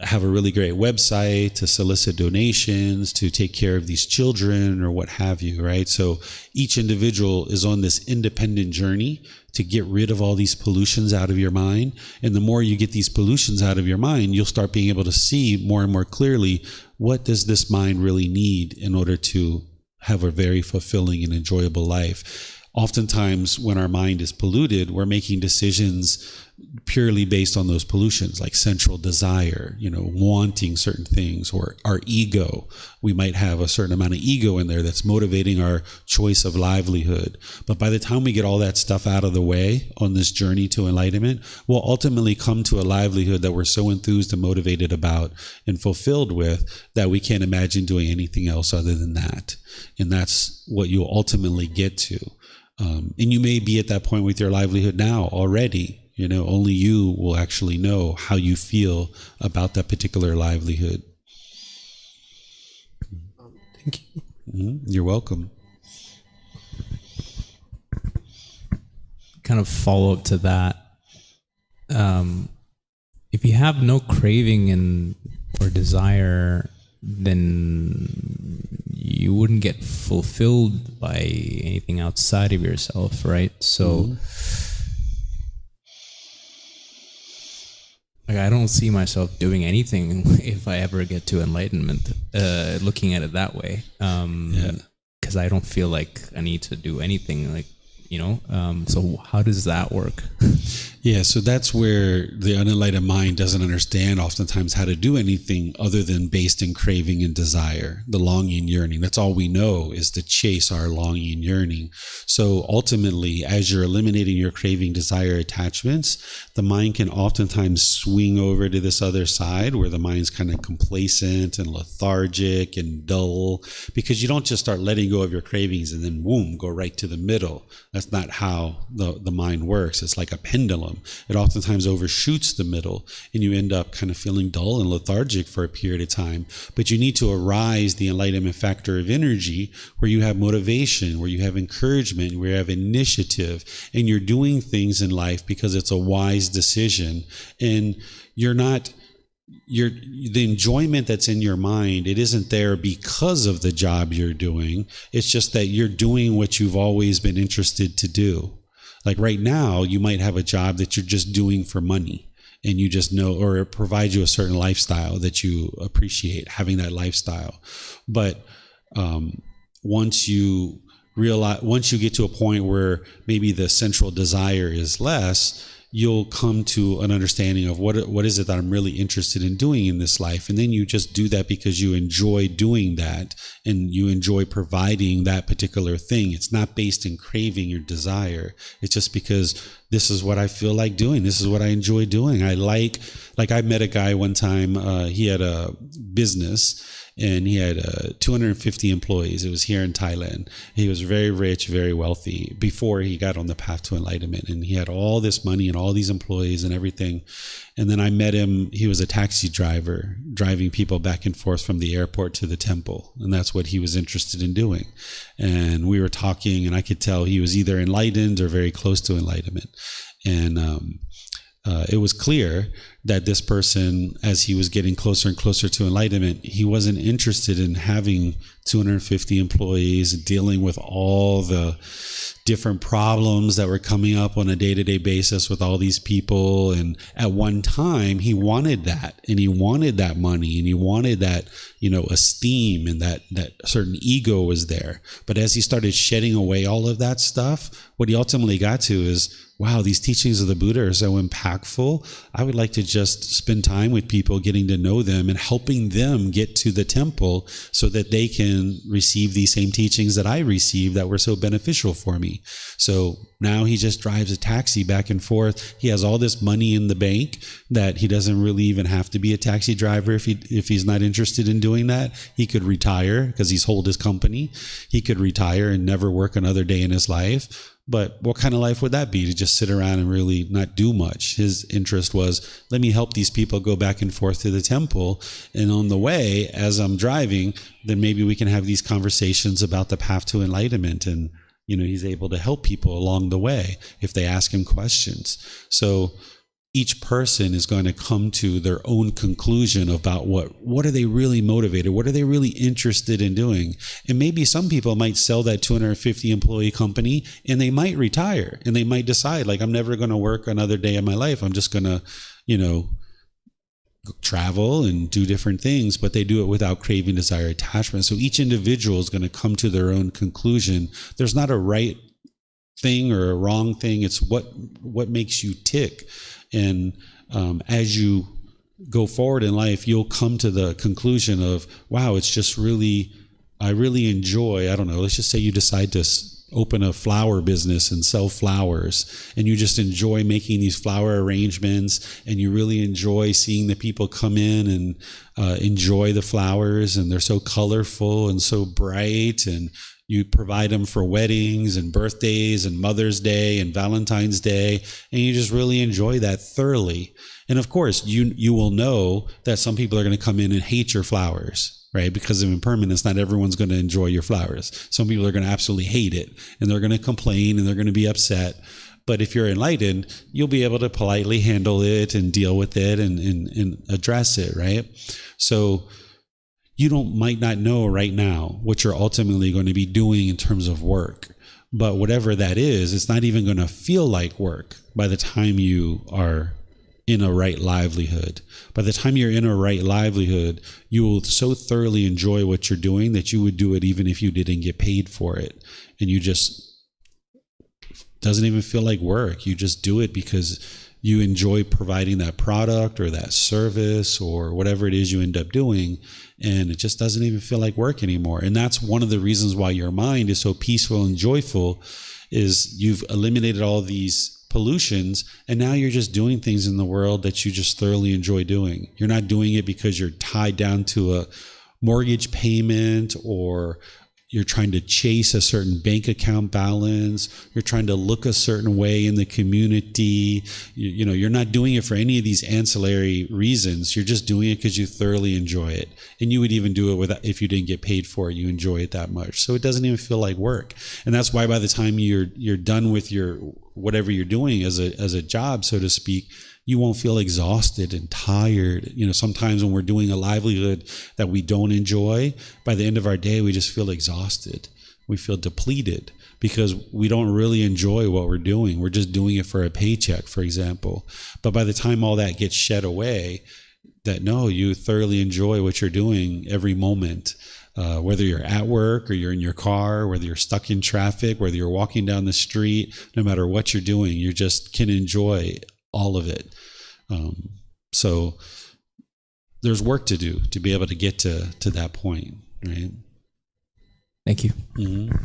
have a really great website, to solicit donations, to take care of these children or what have you, right? So each individual is on this independent journey to get rid of all these pollutions out of your mind. And the more you get these pollutions out of your mind, you'll start being able to see more and more clearly, what does this mind really need in order to have a very fulfilling and enjoyable life? Oftentimes when our mind is polluted, we're making decisions purely based on those pollutions, like central desire, wanting certain things, or our ego. We might have a certain amount of ego in there that's motivating our choice of livelihood. But by the time we get all that stuff out of the way on this journey to enlightenment, we'll ultimately come to a livelihood that we're so enthused and motivated about and fulfilled with that we can't imagine doing anything else other than that. And that's what you'll ultimately get to. And you may be at that point with your livelihood now already. Only you will actually know how you feel about that particular livelihood. Thank you. You're welcome. Kind of follow up to that. If you have no craving or desire, then you wouldn't get fulfilled by anything outside of yourself, right? So I don't see myself doing anything if I ever get to enlightenment, looking at it that way. Because I don't feel like I need to do anything, so how does that work? Yeah, so that's where the unenlightened mind doesn't understand oftentimes how to do anything other than based in craving and desire, the longing, yearning. That's all we know, is to chase our longing and yearning. So ultimately, as you're eliminating your craving, desire, attachments, the mind can oftentimes swing over to this other side where the mind's kind of complacent and lethargic and dull, because you don't just start letting go of your cravings and then boom, go right to the middle. That's not how the mind works. It's like a pendulum. It oftentimes overshoots the middle, and you end up kind of feeling dull and lethargic for a period of time. But you need to arise the enlightenment factor of energy, where you have motivation, where you have encouragement, where you have initiative, and you're doing things in life because it's a wise decision. And the enjoyment that's in your mind, it isn't there because of the job you're doing. It's just that you're doing what you've always been interested to do. Like right now, you might have a job that you're just doing for money, and you just know, or it provides you a certain lifestyle that you appreciate having that lifestyle. But once you get to a point where maybe the central desire is less, you'll come to an understanding of what is it that I'm really interested in doing in this life. And then you just do that because you enjoy doing that and you enjoy providing that particular thing. It's not based in craving or desire. It's just because this is what I feel like doing. This is what I enjoy doing. I met a guy one time, he had a business and he had 250 employees. It was here in Thailand. He was very rich, very wealthy before he got on the path to enlightenment. And he had all this money and all these employees and everything. And then I met him. He was a taxi driver, driving people back and forth from the airport to the temple. And that's what he was interested in doing. And we were talking, and I could tell he was either enlightened or very close to enlightenment. And it was clear that this person, as he was getting closer and closer to enlightenment, he wasn't interested in having 250 employees, dealing with all the different problems that were coming up on a day-to-day basis with all these people. And at one time, he wanted that, and he wanted that money, and he wanted that, esteem, and that certain ego was there. But as he started shedding away all of that stuff, what he ultimately got to is, wow, these teachings of the Buddha are so impactful. I would like to just spend time with people, getting to know them and helping them get to the temple so that they can receive these same teachings that I received that were so beneficial for me. So now he just drives a taxi back and forth. He has all this money in the bank that he doesn't really even have to be a taxi driver if he's not interested in doing that. He could retire because he's sold his company. He could retire and never work another day in his life. But what kind of life would that be, to just sit around and really not do much? His interest was, let me help these people go back and forth to the temple. And on the way, as I'm driving, then maybe we can have these conversations about the path to enlightenment. And, he's able to help people along the way if they ask him questions. So each person is going to come to their own conclusion about what are they really motivated? What are they really interested in doing? And maybe some people might sell that 250 employee company and they might retire, and they might decide, like, I'm never going to work another day in my life. I'm just going to, travel and do different things, but they do it without craving, desire, attachment. So each individual is going to come to their own conclusion. There's not a right thing or a wrong thing. It's what makes you tick. And as you go forward in life, you'll come to the conclusion of, wow, it's just really, I really enjoy, I don't know, let's just say you decide to open a flower business and sell flowers, and you just enjoy making these flower arrangements, and you really enjoy seeing the people come in and enjoy the flowers, and they're so colorful and so bright, and you provide them for weddings and birthdays and Mother's Day and Valentine's Day, and you just really enjoy that thoroughly. And of course, you will know that some people are going to come in and hate your flowers, right? Because of impermanence, not everyone's going to enjoy your flowers. Some people are going to absolutely hate it, and they're going to complain, and they're going to be upset. But if you're enlightened, you'll be able to politely handle it and deal with it and address it, right? So you might not know right now what you're ultimately going to be doing in terms of work. But whatever that is, it's not even going to feel like work by the time you are in a right livelihood. By the time you're in a right livelihood, you will so thoroughly enjoy what you're doing that you would do it even if you didn't get paid for it. And you just, doesn't even feel like work. You just do it because you enjoy providing that product or that service or whatever it is you end up doing. And it just doesn't even feel like work anymore. And that's one of the reasons why your mind is so peaceful and joyful, is you've eliminated all these pollutions, and now you're just doing things in the world that you just thoroughly enjoy doing. You're not doing it because you're tied down to a mortgage payment, or you're trying to chase a certain bank account balance. You're trying to look a certain way in the community. You're not doing it for any of these ancillary reasons. You're just doing it because you thoroughly enjoy it. And you would even do it if you didn't get paid for it. You enjoy it that much. So it doesn't even feel like work. And that's why by the time you're done with your whatever you're doing as a job, so to speak, you won't feel exhausted and tired. Sometimes when we're doing a livelihood that we don't enjoy, by the end of our day, we just feel exhausted. We feel depleted. because we don't really enjoy what we're doing. We're just doing it for a paycheck, for example. But by the time all that gets shed away, that no, you thoroughly enjoy what you're doing every moment. Whether you're at work or you're in your car, whether you're stuck in traffic, whether you're walking down the street, no matter what you're doing, you just can enjoy all of it. So there's work to do to be able to get to that point, right? Thank you. Mm-hmm.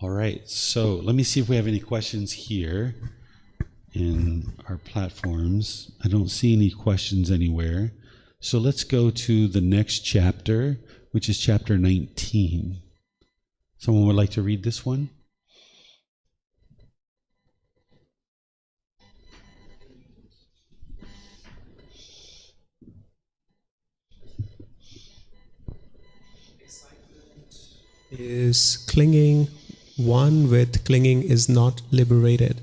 All right, so let me see if we have any questions here in our platforms. I don't see any questions anywhere. So let's go to the next chapter, which is chapter 19. Someone would like to read this one? Is clinging. One with clinging is not liberated.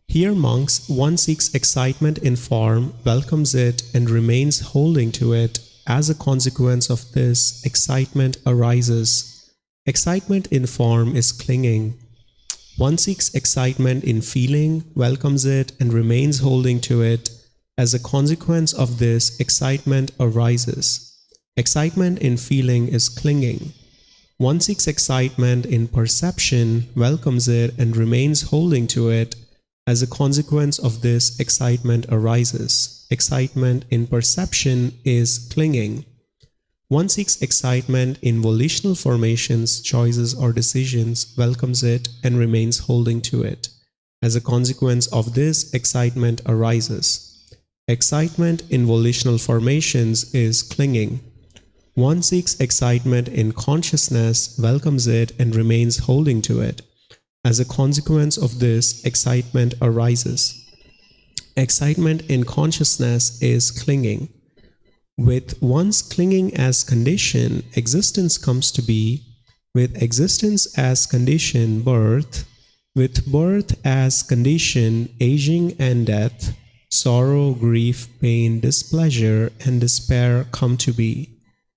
Here, monks, one seeks excitement in form, welcomes it, and remains holding to it. As a consequence of this, excitement arises. Excitement in form is clinging. One seeks excitement in feeling, welcomes it, and remains holding to it. As a consequence of this, excitement arises. Excitement in feeling is clinging. One seeks excitement in perception, welcomes it, and remains holding to it. As a consequence of this, excitement arises. Excitement in perception is clinging. One seeks excitement in volitional formations, choices, or decisions, welcomes it, and remains holding to it. As a consequence of this, excitement arises. Excitement in volitional formations is clinging. One seeks excitement in consciousness, welcomes it, and remains holding to it. As a consequence of this, excitement arises. Excitement in consciousness is clinging. With one's clinging as condition, existence comes to be. With existence as condition, birth. With birth as condition, aging and death. Sorrow, grief, pain, displeasure, and despair come to be.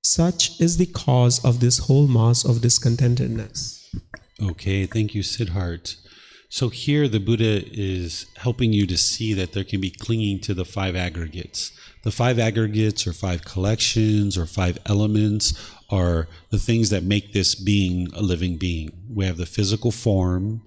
Such is the cause of this whole mass of discontentedness. Okay, thank you, Siddharth. So here the Buddha is helping you to see that there can be clinging to the five aggregates. The five aggregates or five collections or five elements are the things that make this being a living being. We have the physical form,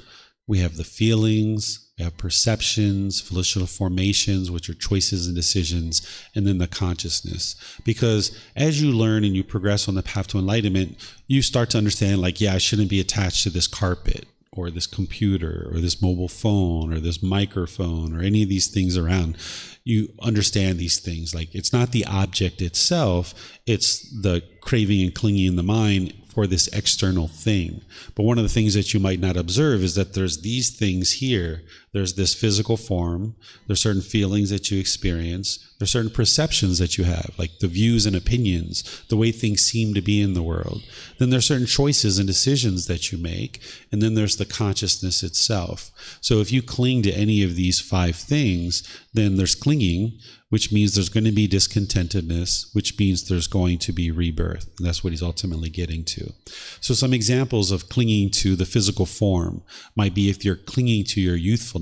we have the feelings, we have perceptions, volitional formations, which are choices and decisions, and then the consciousness. Because as you learn and you progress on the path to enlightenment, you start to understand, like, yeah, I shouldn't be attached to this carpet or this computer or this mobile phone or this microphone or any of these things around. You understand these things. Like, it's not the object itself, it's the craving and clinging in the mind for this external thing. But one of the things that you might not observe is that there's these things here. There's this physical form, there's certain feelings that you experience, there's certain perceptions that you have, like the views and opinions, the way things seem to be in the world. Then there's certain choices and decisions that you make, and then there's the consciousness itself. So if you cling to any of these five things, then there's clinging, which means there's going to be discontentedness, which means there's going to be rebirth. And that's what he's ultimately getting to. So some examples of clinging to the physical form might be if you're clinging to your youthfulness,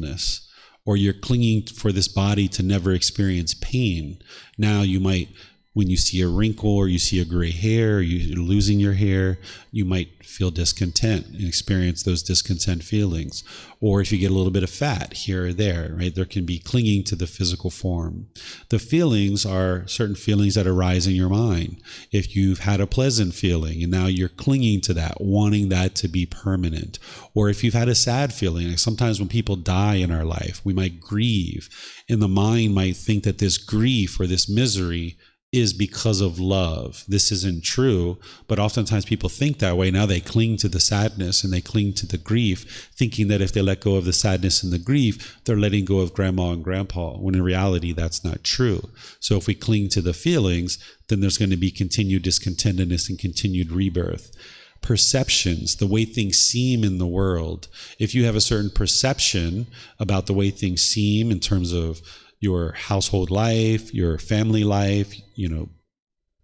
or you're clinging for this body to never experience pain. Now you might, when you see a wrinkle or you see a gray hair, or you're losing your hair, you might feel discontent and experience those discontent feelings. Or if you get a little bit of fat here or there, right? There can be clinging to the physical form. The feelings are certain feelings that arise in your mind. If you've had a pleasant feeling and now you're clinging to that, wanting that to be permanent. Or if you've had a sad feeling, like sometimes when people die in our life, we might grieve, and the mind might think that this grief or this misery is because of love. This isn't true, but oftentimes people think that way. Now they cling to the sadness and they cling to the grief, thinking that if they let go of the sadness and the grief, they're letting go of grandma and grandpa, when in reality that's not true. So if we cling to the feelings, then there's going to be continued discontentedness and continued rebirth. Perceptions, the way things seem in the world. If you have a certain perception about the way things seem in terms of your household life, your family life,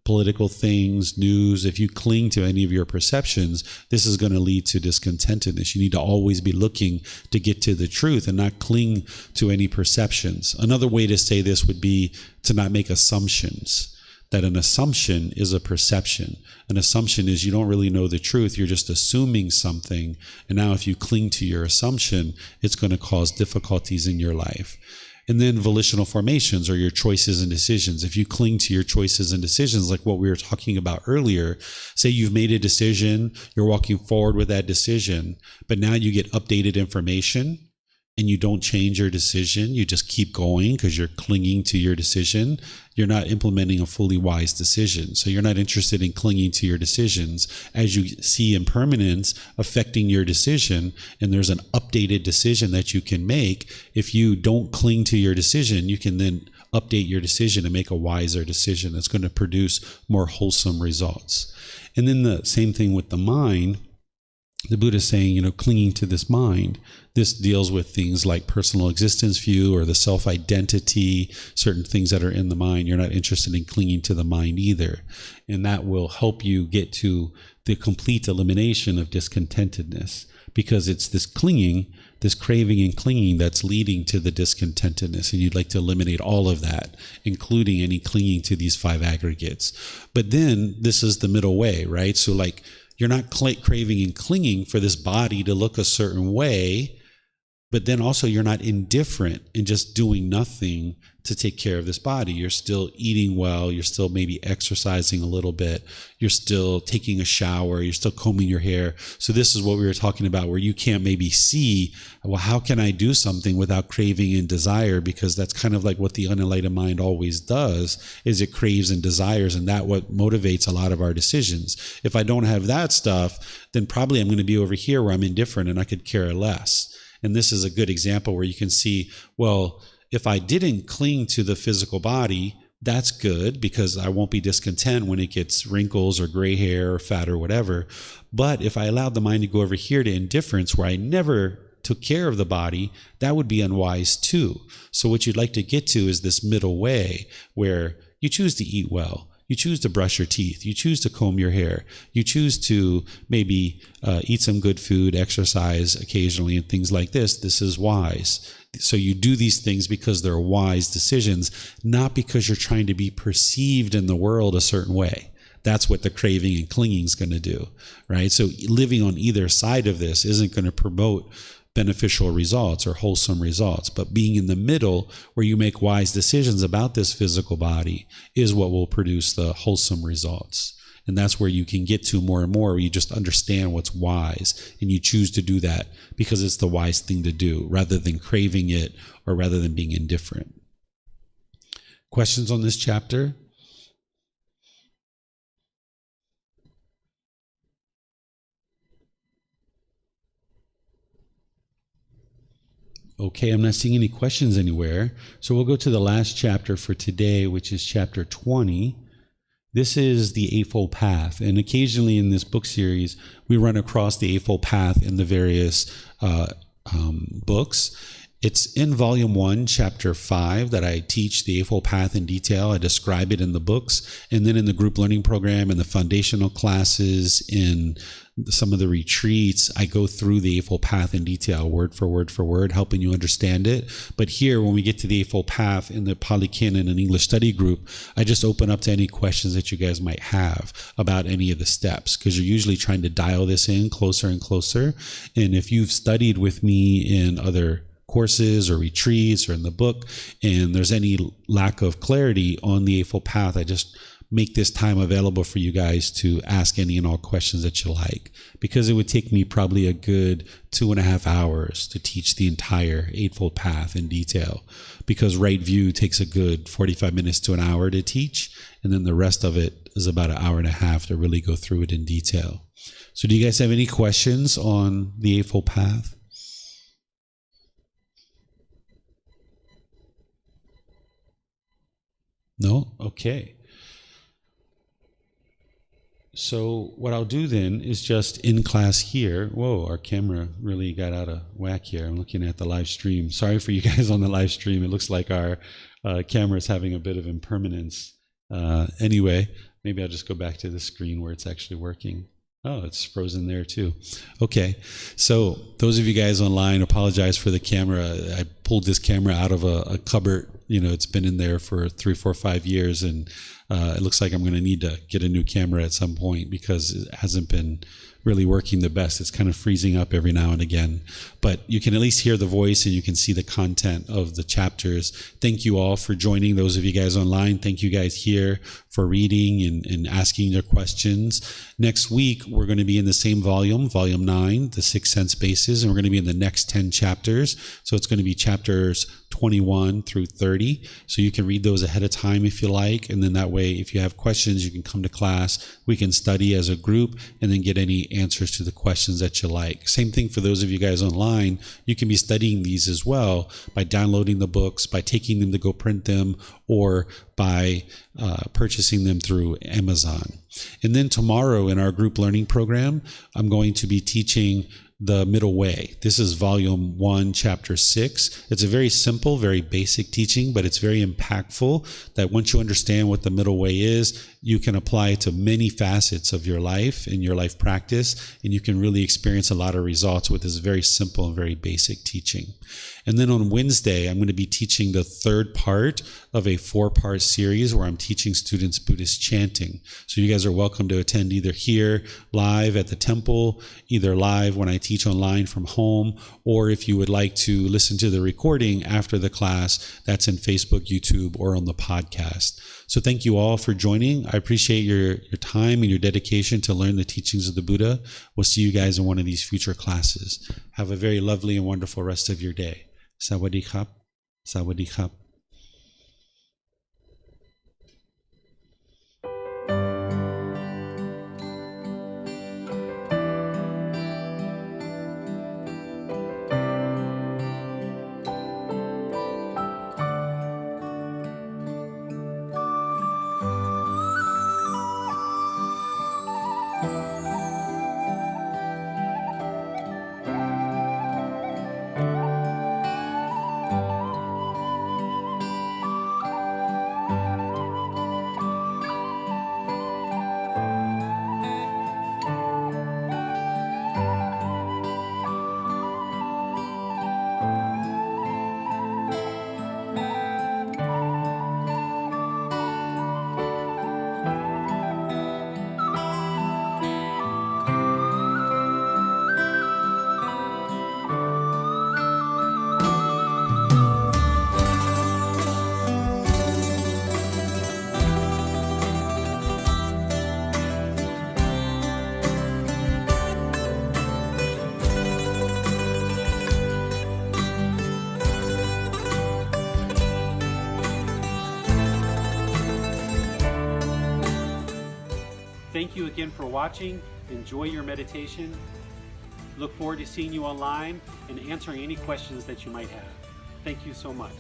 political things, news, if you cling to any of your perceptions, this is going to lead to discontentedness. You need to always be looking to get to the truth and not cling to any perceptions. Another way to say this would be to not make assumptions. That an assumption is a perception. An assumption is you don't really know the truth. You're just assuming something. And now if you cling to your assumption, it's going to cause difficulties in your life. And then volitional formations, or your choices and decisions. If you cling to your choices and decisions, like what we were talking about earlier, say you've made a decision, you're walking forward with that decision, but now you get updated information and you don't change your decision, you just keep going because you're clinging to your decision, you're not implementing a fully wise decision. So you're not interested in clinging to your decisions. As you see impermanence affecting your decision, and there's an updated decision that you can make, if you don't cling to your decision, you can then update your decision and make a wiser decision that's going to produce more wholesome results. And then the same thing with the mind. The Buddha is saying, clinging to this mind, this deals with things like personal existence view or the self-identity, certain things that are in the mind. You're not interested in clinging to the mind either. And that will help you get to the complete elimination of discontentedness, because it's this clinging, this craving and clinging that's leading to the discontentedness. And you'd like to eliminate all of that, including any clinging to these 5 aggregates. But then this is the middle way, right? So like, you're not craving and clinging for this body to look a certain way, but then also you're not indifferent and just doing nothing to take care of this body. You're still eating well. You're still maybe exercising a little bit. You're still taking a shower. You're still combing your hair. So this is what we were talking about, where you can't maybe see, well, how can I do something without craving and desire? Because that's kind of like what the unenlightened mind always does, is it craves and desires, and that what motivates a lot of our decisions. If I don't have that stuff, then probably I'm going to be over here where I'm indifferent and I could care less. And this is a good example where you can see, well, if I didn't cling to the physical body, that's good, because I won't be discontent when it gets wrinkles or gray hair or fat or whatever. But if I allowed the mind to go over here to indifference, where I never took care of the body, that would be unwise too. So what you'd like to get to is this middle way where you choose to eat well. You choose to brush your teeth. You choose to comb your hair. You choose to maybe eat some good food, exercise occasionally, and things like this. This is wise. So you do these things because they're wise decisions, not because you're trying to be perceived in the world a certain way. That's what the craving and clinging is going to do, right? So living on either side of this isn't going to promote beneficial results or wholesome results, but being in the middle where you make wise decisions about this physical body is what will produce the wholesome results. And that's where you can get to more and more, where you just understand what's wise and you choose to do that because it's the wise thing to do, rather than craving it or rather than being indifferent. Questions on this chapter? Okay, I'm not seeing any questions anywhere. So we'll go to the last chapter for today, which is chapter 20. This is the Eightfold Path. And occasionally in this book series, we run across the Eightfold Path in the various books. It's in volume 1, chapter 5, that I teach the Eightfold Path in detail. I describe it in the books. And then in the group learning program and the foundational classes, in some of the retreats, I go through the Eightfold Path in detail, word for word, helping you understand it. But here, when we get to the Eightfold Path in the Pali Canon and English study group, I just open up to any questions that you guys might have about any of the steps, because you're usually trying to dial this in closer and closer. And if you've studied with me in other courses or retreats or in the book, and there's any lack of clarity on the Eightfold Path, I just make this time available for you guys to ask any and all questions that you like, because it would take me probably a good 2.5 hours to teach the entire Eightfold Path in detail, because right view takes a good 45 minutes to an hour to teach, and then the rest of it is about 1.5 hours to really go through it in detail. So do you guys have any questions on the Eightfold Path? No? Okay. So what I'll do then is just in class here. Whoa, our camera really got out of whack here. I'm looking at the live stream. Sorry for you guys on the live stream. It looks like our camera is having a bit of impermanence Anyway, maybe I'll just go back to the screen where it's actually working. Oh, it's frozen there too. Okay, so those of you guys online, apologize for the camera. I pulled this camera out of a cupboard. You know, it's been in there for 3, 4, 5 years, and it looks like I'm going to need to get a new camera at some point because it hasn't been really working the best. It's kind of freezing up every now and again, but you can at least hear the voice and you can see the content of the chapters. Thank you all for joining. Those of you guys online, thank you guys here for reading and asking their questions. Next week, we're going to be in the same volume 9, the 6 sense bases, and we're going to be in the next 10 chapters. So it's going to be chapters 21 through 30. So you can read those ahead of time if you like. And then that way, if you have questions, you can come to class. We can study as a group and then get any answers to the questions that you like. Same thing for those of you guys online. You can be studying these as well by downloading the books, by taking them to go print them, or by purchasing them through Amazon. And then tomorrow in our group learning program, I'm going to be teaching the middle way. This is volume 1, chapter 6. It's a very simple, very basic teaching, but it's very impactful that once you understand what the middle way is, you can apply it to many facets of your life and your life practice, and you can really experience a lot of results with this very simple and very basic teaching. And then on Wednesday, I'm going to be teaching the third part of a 4-part series where I'm teaching students Buddhist chanting. So you guys are welcome to attend either here live at the temple, either live when I teach online from home, or if you would like to listen to the recording after the class, that's in Facebook, YouTube, or on the podcast. So thank you all for joining. I appreciate your time and your dedication to learn the teachings of the Buddha. We'll see you guys in one of these future classes. Have a very lovely and wonderful rest of your day. Sawadee khap. Sawadee khap. Thank you again for watching. Enjoy your meditation. Look forward to seeing you online and answering any questions that you might have. Thank you so much.